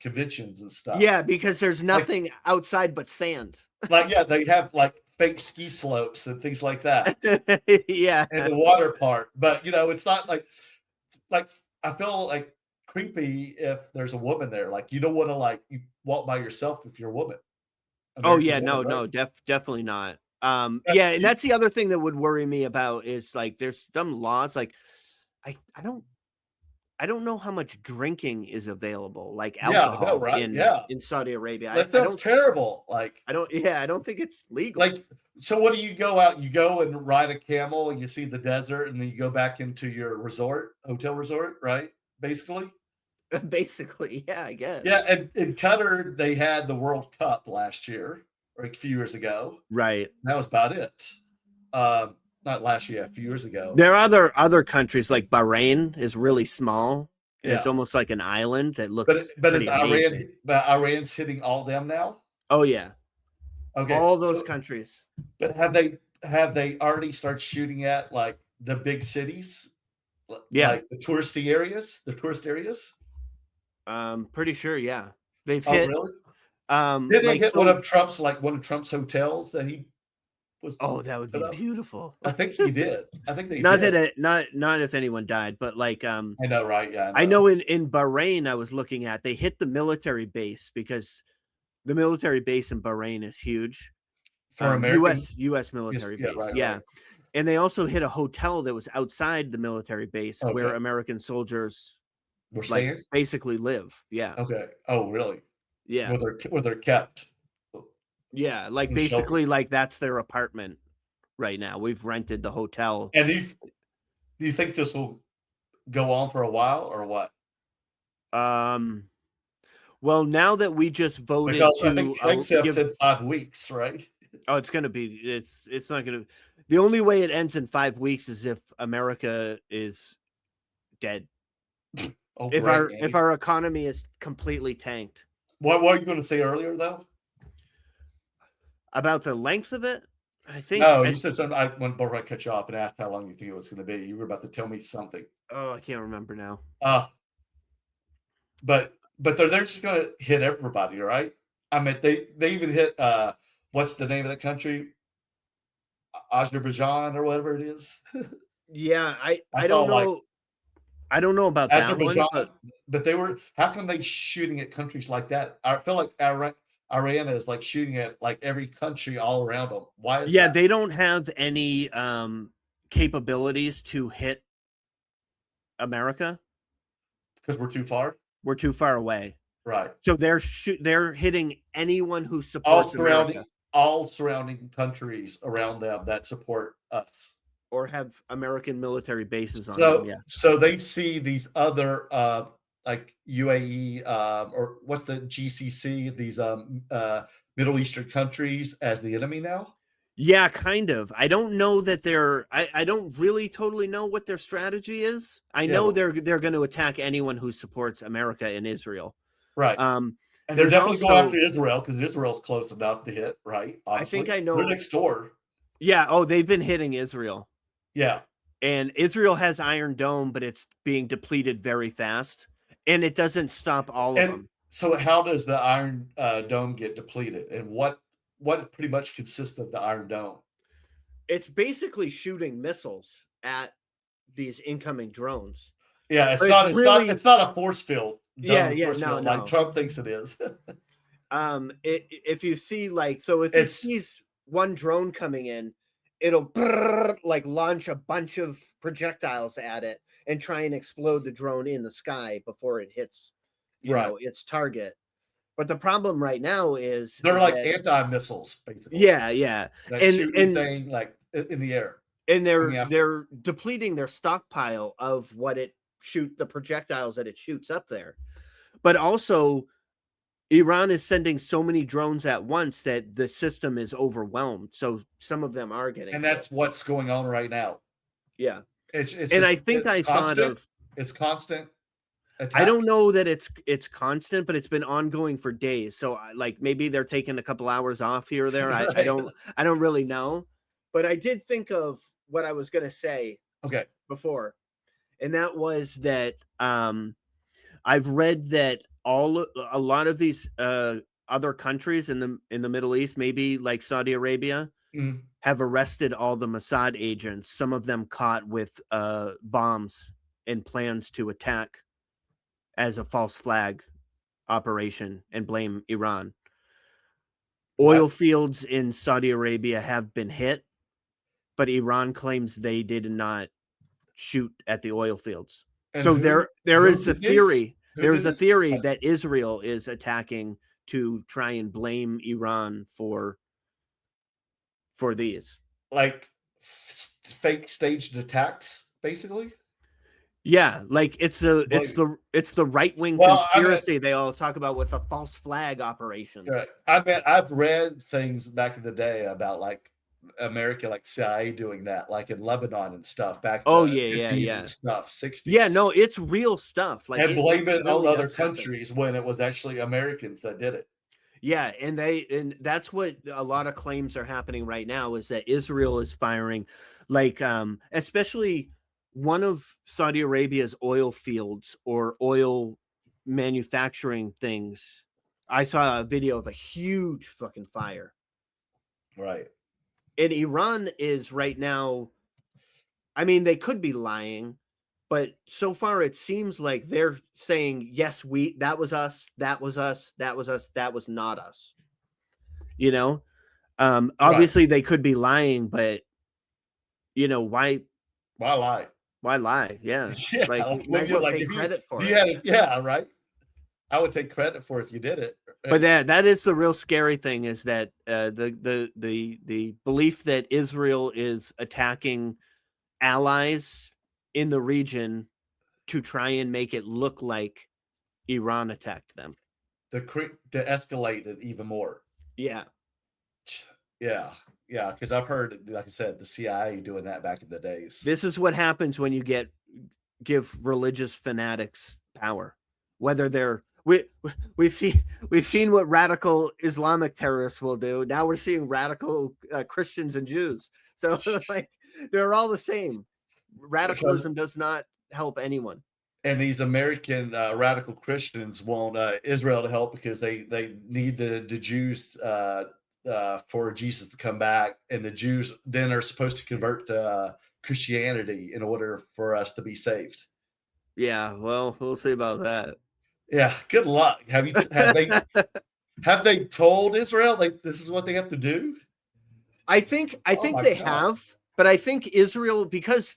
conventions and stuff. Yeah, because there's nothing outside but sand. Like they have like fake ski slopes and things like that. Yeah, and the water part, but it's not like I feel like creepy if there's a woman there. Like you don't want to like you walk by yourself if you're a woman. Definitely not. Yeah, and that's the other thing that would worry me about is like there's some laws like I don't know how much drinking is available, like alcohol in Saudi Arabia. That sounds terrible. Like I don't think it's legal. Like, so what do you go out? You go and ride a camel and you see the desert and then you go back into your hotel resort, right? Basically, yeah, I guess. Yeah, and in Qatar, they had the World Cup last year or a few years ago. Right. That was about it. Not last year, a few years ago. There are other countries like Bahrain is really small. Yeah. It's almost like an island that looks. But is Iran's hitting all them now? Oh yeah. Okay. All those countries. But have they already started shooting at like the big cities? Yeah. Like the tourist areas. Pretty sure. Yeah. They've hit. Really? Did they hit one of Trump's hotels that he? That would be beautiful. I think he did. I think they not did. Not if anyone died, but like I know, right? Yeah, I know in Bahrain I was looking at they hit the military base because The military base in Bahrain is huge. For American, U.S. military base. right, Yeah. right. And they also hit a hotel that was outside the military base where Okay. American soldiers We're like staying? basically live. Yeah. Okay. Oh, really? Yeah. Where they're kept. Yeah. Like In basically shelter. like that's their apartment right now. We've rented the hotel. And do you think this will go on for a while or what? Well, now that we just voted Because I to think Hegseth give, said 5 weeks, right? oh, it's going to be, it's not going to, the only way it ends in 5 weeks is if America is dead. Oh, If great, if our economy is completely tanked. What were you going to say earlier, though? About the length of it? I think. No, you said something. Before I cut you off and asked how long you think it was going to be, you were about to tell me something. Oh, I can't remember now. But they're just going to hit everybody, right? I mean, they even hit what's the name of the country? Azerbaijan or whatever it is. Yeah, I saw, don't know. I don't know about that Azerbaijan, one, but they were. How come they shooting at countries like that? I feel like Iran is like shooting at like every country all around them. Why is that? they don't have any capabilities to hit America Because we're too far. We're too far away. Right. So they're hitting anyone who supports America all surrounding countries around them that support us or have American military bases on them. Yeah. So they see these other like UAE or what's the GCC, these Middle Eastern countries as the enemy now. Yeah, kind of. I don't know that I don't really totally know what their strategy is. I know they're going to attack anyone who supports America and Israel. Right. And they're definitely going after Israel because Israel's close enough to hit, right? Obviously. I think I know. They're next door. Yeah. Oh, they've been hitting Israel. Yeah. And Israel has Iron Dome, but it's being depleted very fast. And it doesn't stop all of them. So how does the Iron Dome get depleted? And what pretty much consists of the Iron Dome? It's basically shooting missiles at these incoming drones. Yeah, it's not a force field. No, like Trump thinks it is. If you see if it sees one drone coming in, it'll like launch a bunch of projectiles at it and try and explode the drone in the sky before it hits its target. But the problem right now is they're like anti-missiles, basically. Yeah. That shoot anything like in the air. And they're depleting their stockpile of the projectiles that it shoots up there. But also Iran is sending so many drones at once that the system is overwhelmed. So some of them are getting. And that's what's going on right now. Yeah. It's constant. Attacks. I don't know that it's constant, but it's been ongoing for days. So like maybe they're taking a couple hours off here or there. Right. I don't really know. But I did think of what I was going to say before. And that was that I've read that a lot of these other countries in the Middle East, maybe like Saudi Arabia, have arrested all the Mossad agents, some of them caught with bombs and plans to attack as a false flag operation and blame Iran. Oil fields in Saudi Arabia have been hit, but Iran claims they did not shoot at the oil fields. And so there is a theory. There's a theory that Israel is attacking to try and blame Iran for these. Like fake staged attacks, basically? Yeah, like it's the right-wing conspiracy they all talk about with the false flag operations. I mean, I've read things back in the day about like America, like CIA doing that, like in Lebanon and stuff back. And stuff 60s. Yeah, no, it's real stuff. Like and blame it on other countries when it was actually Americans that did it. Yeah, and that's what a lot of claims are happening right now is that Israel is firing, like especially one of Saudi Arabia's oil fields or oil manufacturing things. I saw a video of a huge fucking fire. Right. And Iran is right now, I mean, they could be lying, But so far, it seems like they're saying, yes, that was us, that was us, that was us, that was not us. You know, obviously they could be lying, but why lie? Why lie? Yeah, Yeah, like you might as well take credit for it. Right. I would take credit for if you did it. But that is the real scary thing, is that the belief that Israel is attacking allies in the region to try and make it look like Iran attacked them. To escalate it even more. Yeah. Yeah. Yeah. Because I've heard, like I said, the CIA doing that back in the days. This is what happens when you give religious fanatics power. Whether they're we've seen what radical Islamic terrorists will do. Now we're seeing radical Christians and Jews. So like they're all the same. Radicalism does not help anyone. And these American radical Christians want Israel to help because they need the Jews for Jesus to come back, and the Jews then are supposed to convert to Christianity in order for us to be saved. Yeah, well, we'll see about that. Yeah, good luck. Have they told Israel this is what they have to do? I think they have, but I think Israel, because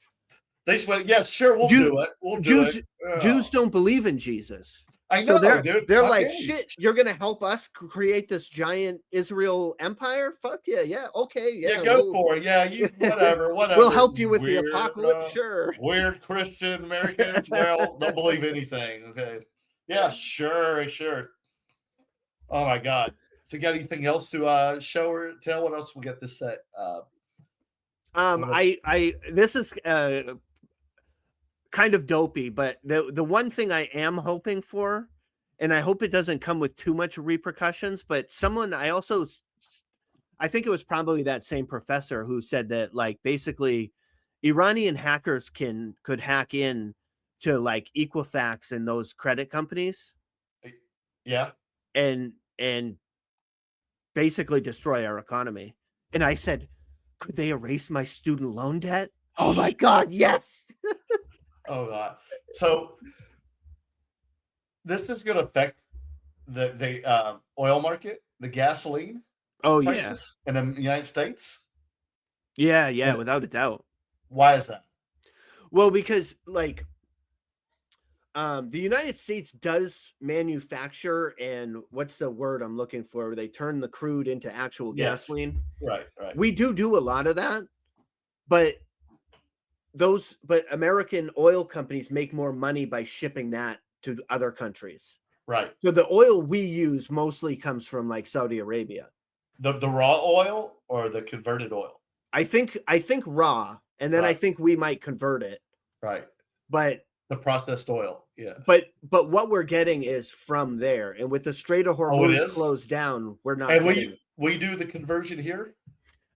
they just went, yeah, sure, we'll do it. We'll do it. Jews don't believe in Jesus. I know, so dude. They're like, shit, you're gonna help us create this giant Israel empire? Fuck yeah, okay, yeah. Go for it. Yeah, you whatever. We'll help you with the apocalypse, sure. Weird Christian Americans, well, don't believe anything. Okay. Yeah, sure. Oh my God. So you got anything else to show or tell? What else we got this set? This is kind of dopey, but the one thing I am hoping for, and I hope it doesn't come with too much repercussions, but I think it was probably that same professor who said that, like, basically Iranian hackers could hack in to like Equifax and those credit companies. Yeah. And basically destroy our economy. And I said, could they erase my student loan debt? Oh my God, yes. Oh God. So this is going to affect the oil market, the gasoline. Oh yes. In the United States. Yeah, without a doubt. Why is that? Well, because like the United States does manufacture, and what's the word I'm looking for, where they turn the crude into actual gasoline. Right. We do a lot of that, but American oil companies make more money by shipping that to other countries. Right. So the oil we use mostly comes from like Saudi Arabia. The raw oil or the converted oil? I think raw, and then I think we might convert it. Right. But the processed oil, yeah. But what we're getting is from there, and with the Strait of Hormuz closed down, we're not. And we do the conversion here.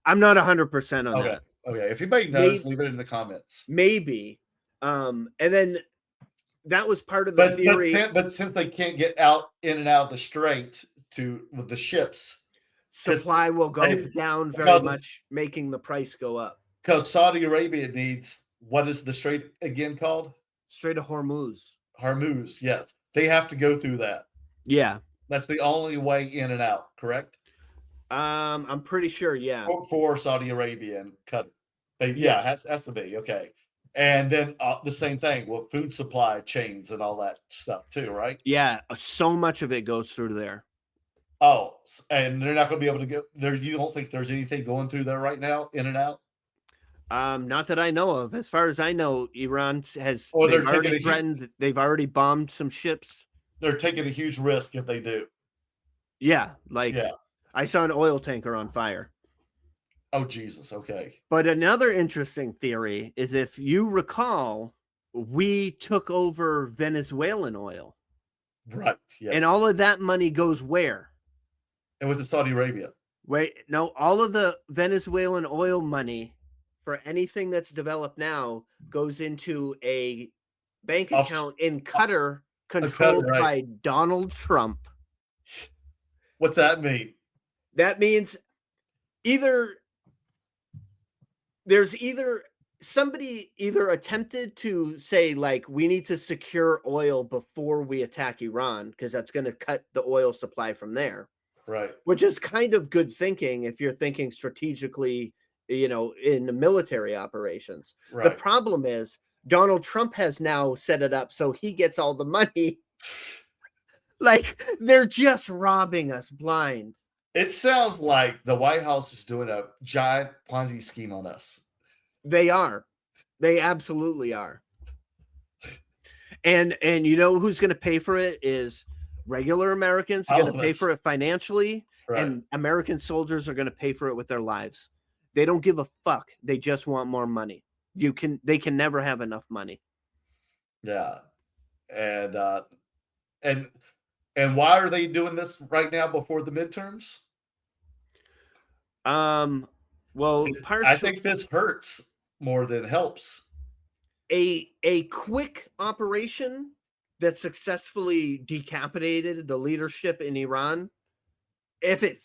I'm not 100% on that. Okay. If anybody knows, leave it in the comments. Maybe, and then that was part of the theory. But since they can't get in and out of the strait with the ships, supply will go down very much, making the price go up. Because Saudi Arabia needs, what is the strait again called? Strait of Hormuz. Hormuz, yes. They have to go through that. Yeah. That's the only way in and out, correct? I'm pretty sure, yeah. For Saudi Arabia and Qatar. Has to be, okay. And then the same thing with food supply chains and all that stuff too, right? Yeah, so much of it goes through there. Oh, and they're not going to be able to go there. You don't think there's anything going through there right now, in and out? Not that I know of. As far as I know, Iran has they've already threatened. They've already bombed some ships. They're taking a huge risk if they do. Yeah, I saw an oil tanker on fire. Oh, Jesus. Okay. But another interesting theory is, if you recall, we took over Venezuelan oil. Right. Yes. And all of that money goes where? It was to Saudi Arabia. Wait, no, all of the Venezuelan oil money for anything that's developed now goes into a bank account in Qatar, controlled by Donald Trump. What's that mean? That means there's either somebody either attempted to say, like, we need to secure oil before we attack Iran because that's going to cut the oil supply from there. Right. Which is kind of good thinking if you're thinking strategically, in the military operations. Right. The problem is Donald Trump has now set it up so he gets all the money. Like, they're just robbing us blind. It sounds like the White House is doing a giant Ponzi scheme on us. They are. They absolutely are. And you know who's going to pay for it is regular Americans are going to pay for it financially, right. and American soldiers are going to pay for it with their lives. They don't give a fuck. They just want more money. They can never have enough money. Yeah. And why are they doing this right now before the midterms? Well, I think this hurts more than helps. A quick operation that successfully decapitated the leadership in Iran, if it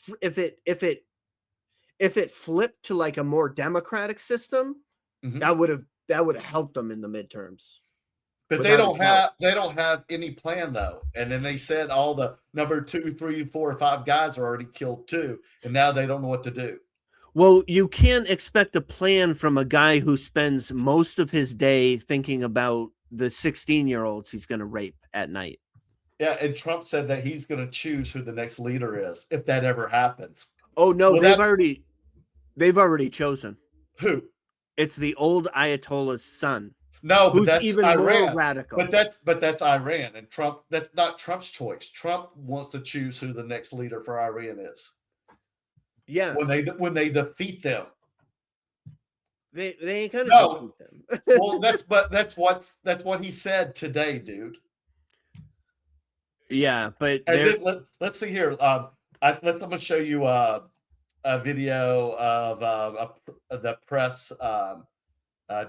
flipped to like a more democratic system, that would have helped them in the midterms. But they don't have any plan though. And then they said all the number 2, 3, 4, 5 guys are already killed too, and now they don't know what to do. Well, you can't expect a plan from a guy who spends most of his day thinking about the 16-year-olds he's going to rape at night. Yeah, and Trump said that he's going to choose who the next leader is if that ever happens. Oh no, they've already chosen. Who? It's the old Ayatollah's son. No, but who's that's even Iran. more radical. But that's Iran, and Trump. That's not Trump's choice. Trump wants to choose who the next leader for Iran is. Yeah, when they defeat them, they ain't gonna defeat them. Well, that's what he said today, dude. Yeah, but let's see here. I'm gonna show you a video of the press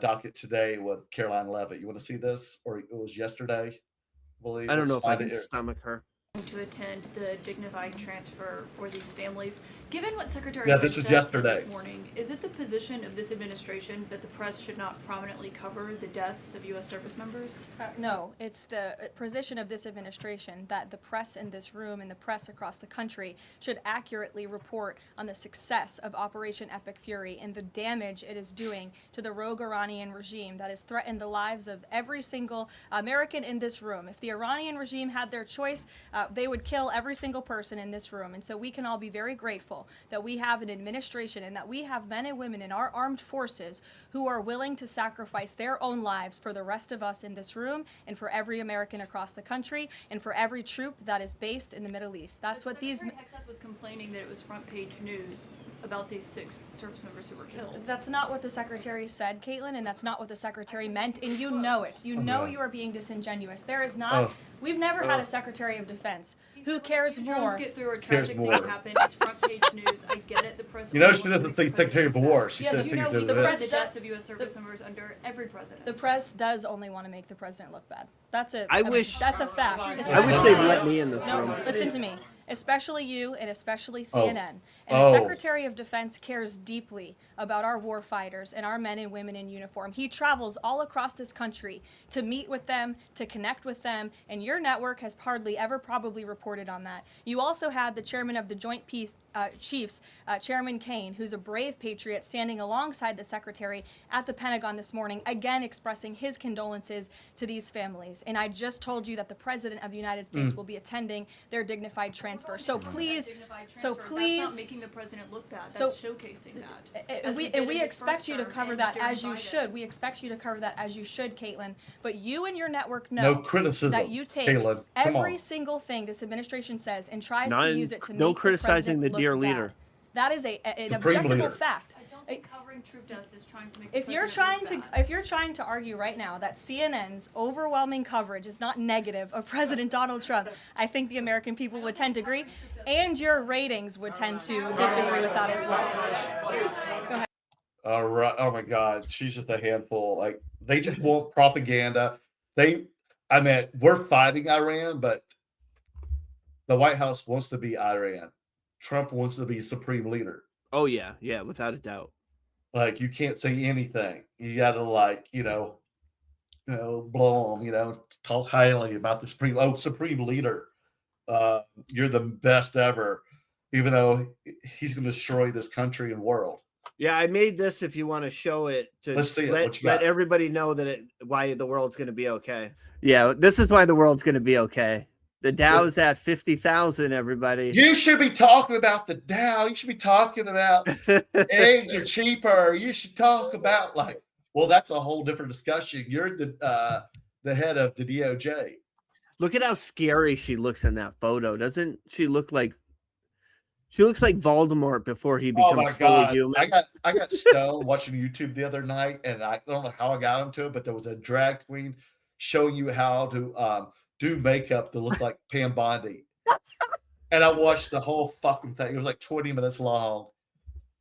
docket today with Caroline Leavitt. You want to see this, or it was yesterday? I believe. I don't know if I can stomach her. To attend the dignified transfer for these families. Given what Secretary this was yesterday. said this morning, is it the position of this administration that the press should not prominently cover the deaths of U.S. service members? No, it's the position of this administration that the press in this room and the press across the country should accurately report on the success of Operation Epic Fury and the damage it is doing to the rogue Iranian regime that has threatened the lives of every single American in this room. If the Iranian regime had their choice, they would kill every single person in this room. And so we can all be very grateful that we have an administration and that we have men and women in our armed forces who are willing to sacrifice their own lives for the rest of us in this room and for every American across the country and for every troop that is based in the Middle East. That's what these... Secretary Hexet was complaining that it was front page news about these 6 service members who were killed. That's not what the Secretary said, Caitlin, and that's not what the Secretary meant, and you know it. You know you are being disingenuous. There is not... We've never had a Secretary of Defense. Who cares more? Get through or tragic things happen. It's front page news. I get it. The press. She doesn't say Secretary of War. She says Secretary of the Defense. The deaths of U.S. service members under every president. The press does only want to make the president look bad. That's it. That's a fact. I wish they'd let me in this room. Listen to me. Especially you and especially CNN. And the Secretary of Defense cares deeply about our war fighters and our men and women in uniform. He travels all across this country to meet with them, to connect with them, and your network has hardly ever probably reported on that. You also had the chairman of the Joint Chiefs, Chairman Kane, who's a brave patriot, standing alongside the Secretary at the Pentagon this morning, again expressing his condolences to these families. And I just told you that the President of the United States will be attending their dignified transfer. So please, that's not making the president look bad. That's showcasing that. We expect you to cover that as you should. We expect you to cover that as you should, Caitlin. But you and your network know that you take every single thing this administration says and tries to use it to make criticizing the dear look leader. bad. That is an objective fact. I don't think covering troop deaths is trying to make. If you're trying to argue right now that CNN's overwhelming coverage is not negative of President Donald Trump, I think the American people would tend to agree, and your ratings would tend to disagree with that as well. Go ahead. All right. Oh my God, she's just a handful. Like, they just want propaganda. We're fighting Iran, but the White House wants to be Iran. Trump wants to be supreme leader. Oh yeah, without a doubt. Like you can't say anything. You got to like blow them. Talk highly about the supreme leader. You're the best ever, even though he's going to destroy this country and world. Yeah, I made this if you want to show it to Let's see it. What you got? let everybody know that why the world's going to be okay. Yeah, this is why the world's going to be okay. The Dow's at 50,000, everybody. You should be talking about the Dow. You should be talking about eggs are cheaper. You should talk about well, that's a whole different discussion. You're the head of the DOJ. Look at how scary she looks in that photo. Doesn't she look like she looks like Voldemort before he becomes fully human? I got stoned watching YouTube the other night, and I don't know how I got into it, but there was a drag queen showing you how to do makeup to look like Pam Bondi. And I watched the whole fucking thing. It was like 20 minutes long.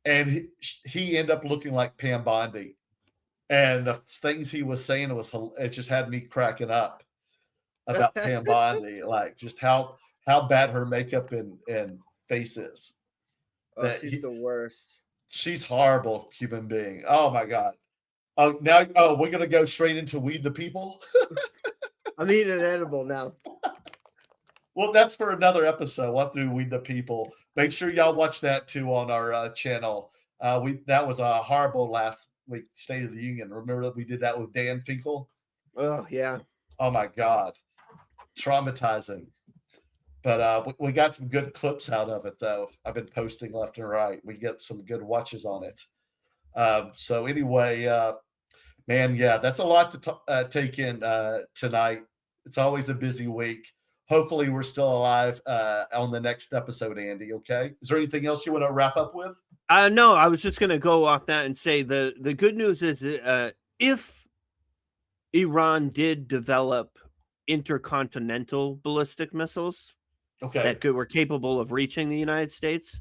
And he ended up looking like Pam Bondi. And the things he was saying it just had me cracking up about Pam Bondi, like just how bad her makeup and face is. Oh, she's the worst. She's horrible human being. Oh my God. We're gonna go straight into Weed the People. I'm eating an edible now. Well, that's for another episode. We'll have to do Weed the People. Make sure y'all watch that too on our channel. That was a horrible last week State of the Union. Remember that we did that with Dan Finkel? Oh yeah. Oh my God. Traumatizing. But we got some good clips out of it though. I've been posting left and right. We get some good watches on it. So anyway, man, yeah, that's a lot to take in tonight. It's always a busy week. Hopefully we're still alive on the next episode, Andy. Okay. Is there anything else you want to wrap up with? No, I was just going to go off that and say the good news is if Iran did develop intercontinental ballistic missiles that were capable of reaching the United States,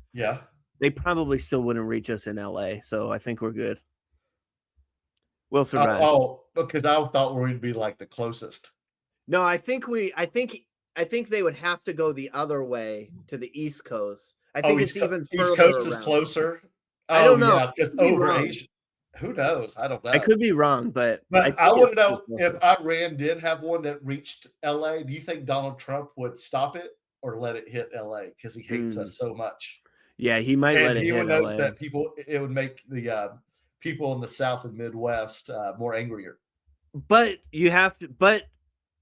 they probably still wouldn't reach us in LA. So I think we're good. We'll survive. Because I thought we would be like the closest. No, I think they would have to go the other way to the East Coast. I think it's even further. East Coast is closer. I don't know. Yeah, because over Asia. Who knows? I don't know. I could be wrong, but I want to know if Iran did have one that reached LA. Do you think Donald Trump would stop it or let it hit LA because he hates us so much? Yeah, he might let it hit LA. He knows that it would make the people in the South and Midwest more angrier. But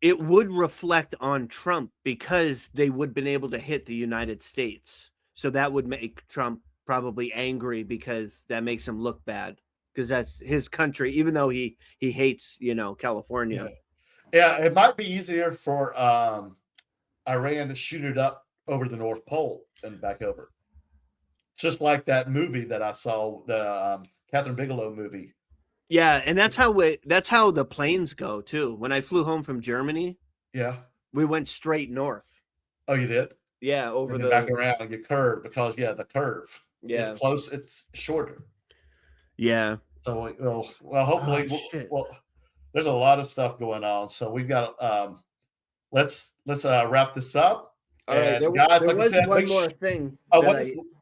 it would reflect on Trump because they would have been able to hit the United States. So that would make Trump probably angry because that makes him look bad because that's his country, even though he hates, California. Yeah, it might be easier for Iran to shoot it up over the North Pole and back over. Just like that movie that I saw, the Catherine Bigelow movie. Yeah, and that's how the planes go too. When I flew home from Germany, we went straight north. Oh, you did? Yeah, over the back around and you curve because the curve. Yeah, it's close. It's shorter. Yeah. So hopefully, there's a lot of stuff going on. So we've got let's wrap this up. All right, guys, there was one more thing.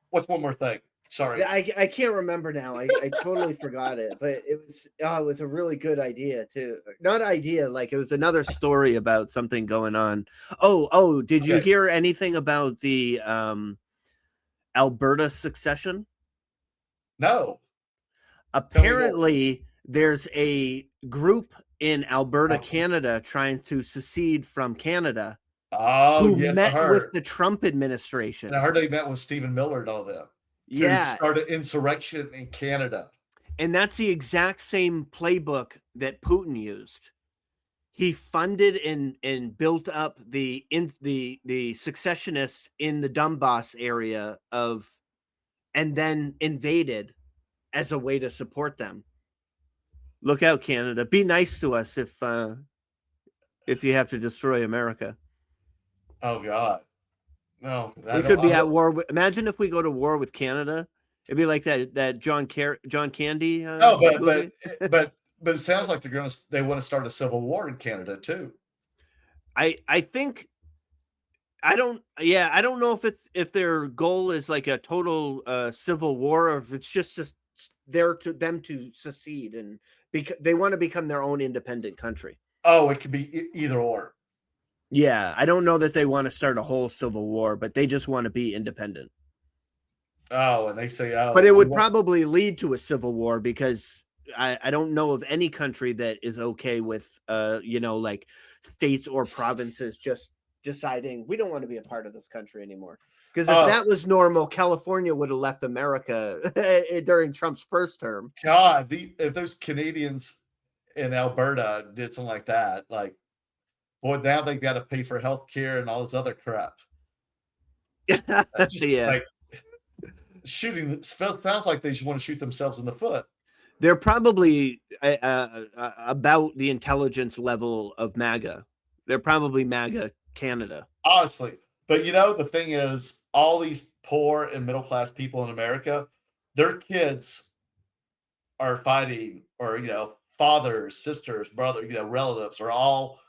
What's one more thing? Sorry, I can't remember now. I totally forgot it, but it was a really good idea too. Not idea, like it was another story about something going on. Oh, did you hear anything about the Alberta succession? No. Apparently, there's a group in Alberta, Canada, trying to secede from Canada. Oh, yes, met I heard. with the Trump administration. And I heard they met with Stephen Miller and all them. Yeah, start an insurrection in Canada. And that's the exact same playbook that Putin used. He funded and built up the secessionists in the Donbass area and then invaded as a way to support them. Look out, Canada. Be nice to us if you have to destroy America. Oh God. No, we could be at war. Imagine if we go to war with Canada. It'd be like that John Candy. But it sounds like they want to start a civil war in Canada too. I think I don't know if their goal is like a total civil war or if it's just them to secede and they want to become their own independent country. Oh, it could be either or. Yeah, I don't know that they want to start a whole civil war, but they just want to be independent. Oh, and they say, oh, but it would probably lead to a civil war because I don't know of any country that is okay with, like states or provinces just deciding we don't want to be a part of this country anymore. Because if that was normal, California would have left America during Trump's first term. God, if those Canadians in Alberta did something like that, like, boy, now they've got to pay for health care and all this other crap. Like shooting sounds like they just want to shoot themselves in the foot. They're probably about the intelligence level of MAGA. They're probably MAGA Canada. Honestly. But the thing is, all these poor and middle class people in America, their kids are fighting, or fathers, sisters, brothers, relatives are all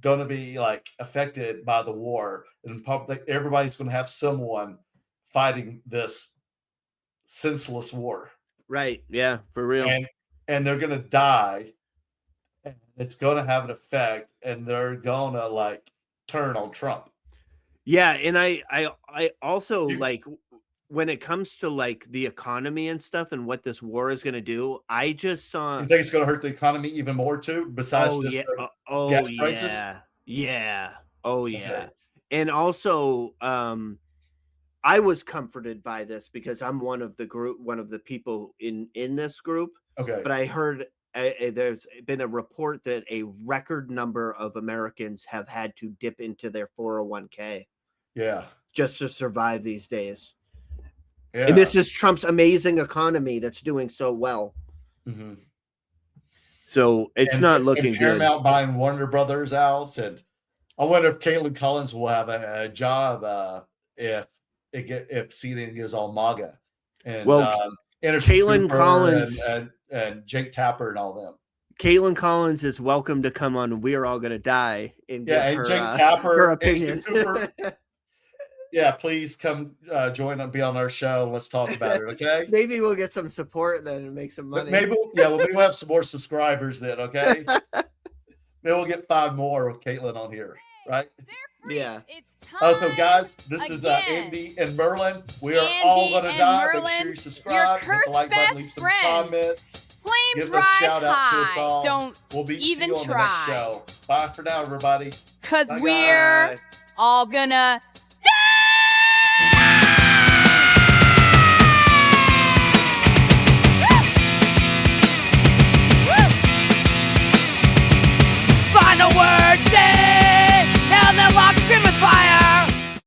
going to be like affected by the war, and everybody's going to have someone fighting this senseless war. Right? Yeah, for real. And they're going to die. And it's going to have an effect, and they're going to like turn on Trump. Yeah, and I also like when it comes to like the economy and stuff and what this war is going to do. I just saw. You think it's going to hurt the economy even more too? Besides just gas prices? Yeah. Oh yeah. Okay. And also, I was comforted by this because I'm one of the people in this group. Okay. But I heard there's been a report that a record number of Americans have had to dip into their 401k. Yeah. Just to survive these days. Yeah. And this is Trump's amazing economy that's doing so well. Mm-hmm. So it's not looking good. Paramount buying Warner Brothers out, and I wonder if Caitlin Collins will have a job if CNN goes all MAGA. And Caitlin Collins and Jake Tapper and all them. Caitlin Collins is welcome to come on We're All Gonna Die and give and her, Jake Tapper, her opinion. Yeah, please come join and be on our show. Let's talk about it, okay? Maybe we'll get some support then and make some money. Maybe we'll have some more subscribers then, okay? Maybe we'll get 5 more with Caitlin on here, right? Yeah. It's time. So guys, this is Andy and Merlin. We are all gonna die. Merlin, make sure you subscribe, hit the like button, leave some comments. Flames give a rise shout out high. to us all. Don't we'll be even see you on try. the next show. Bye for now, everybody. Cause Bye, we're guys. all gonna die.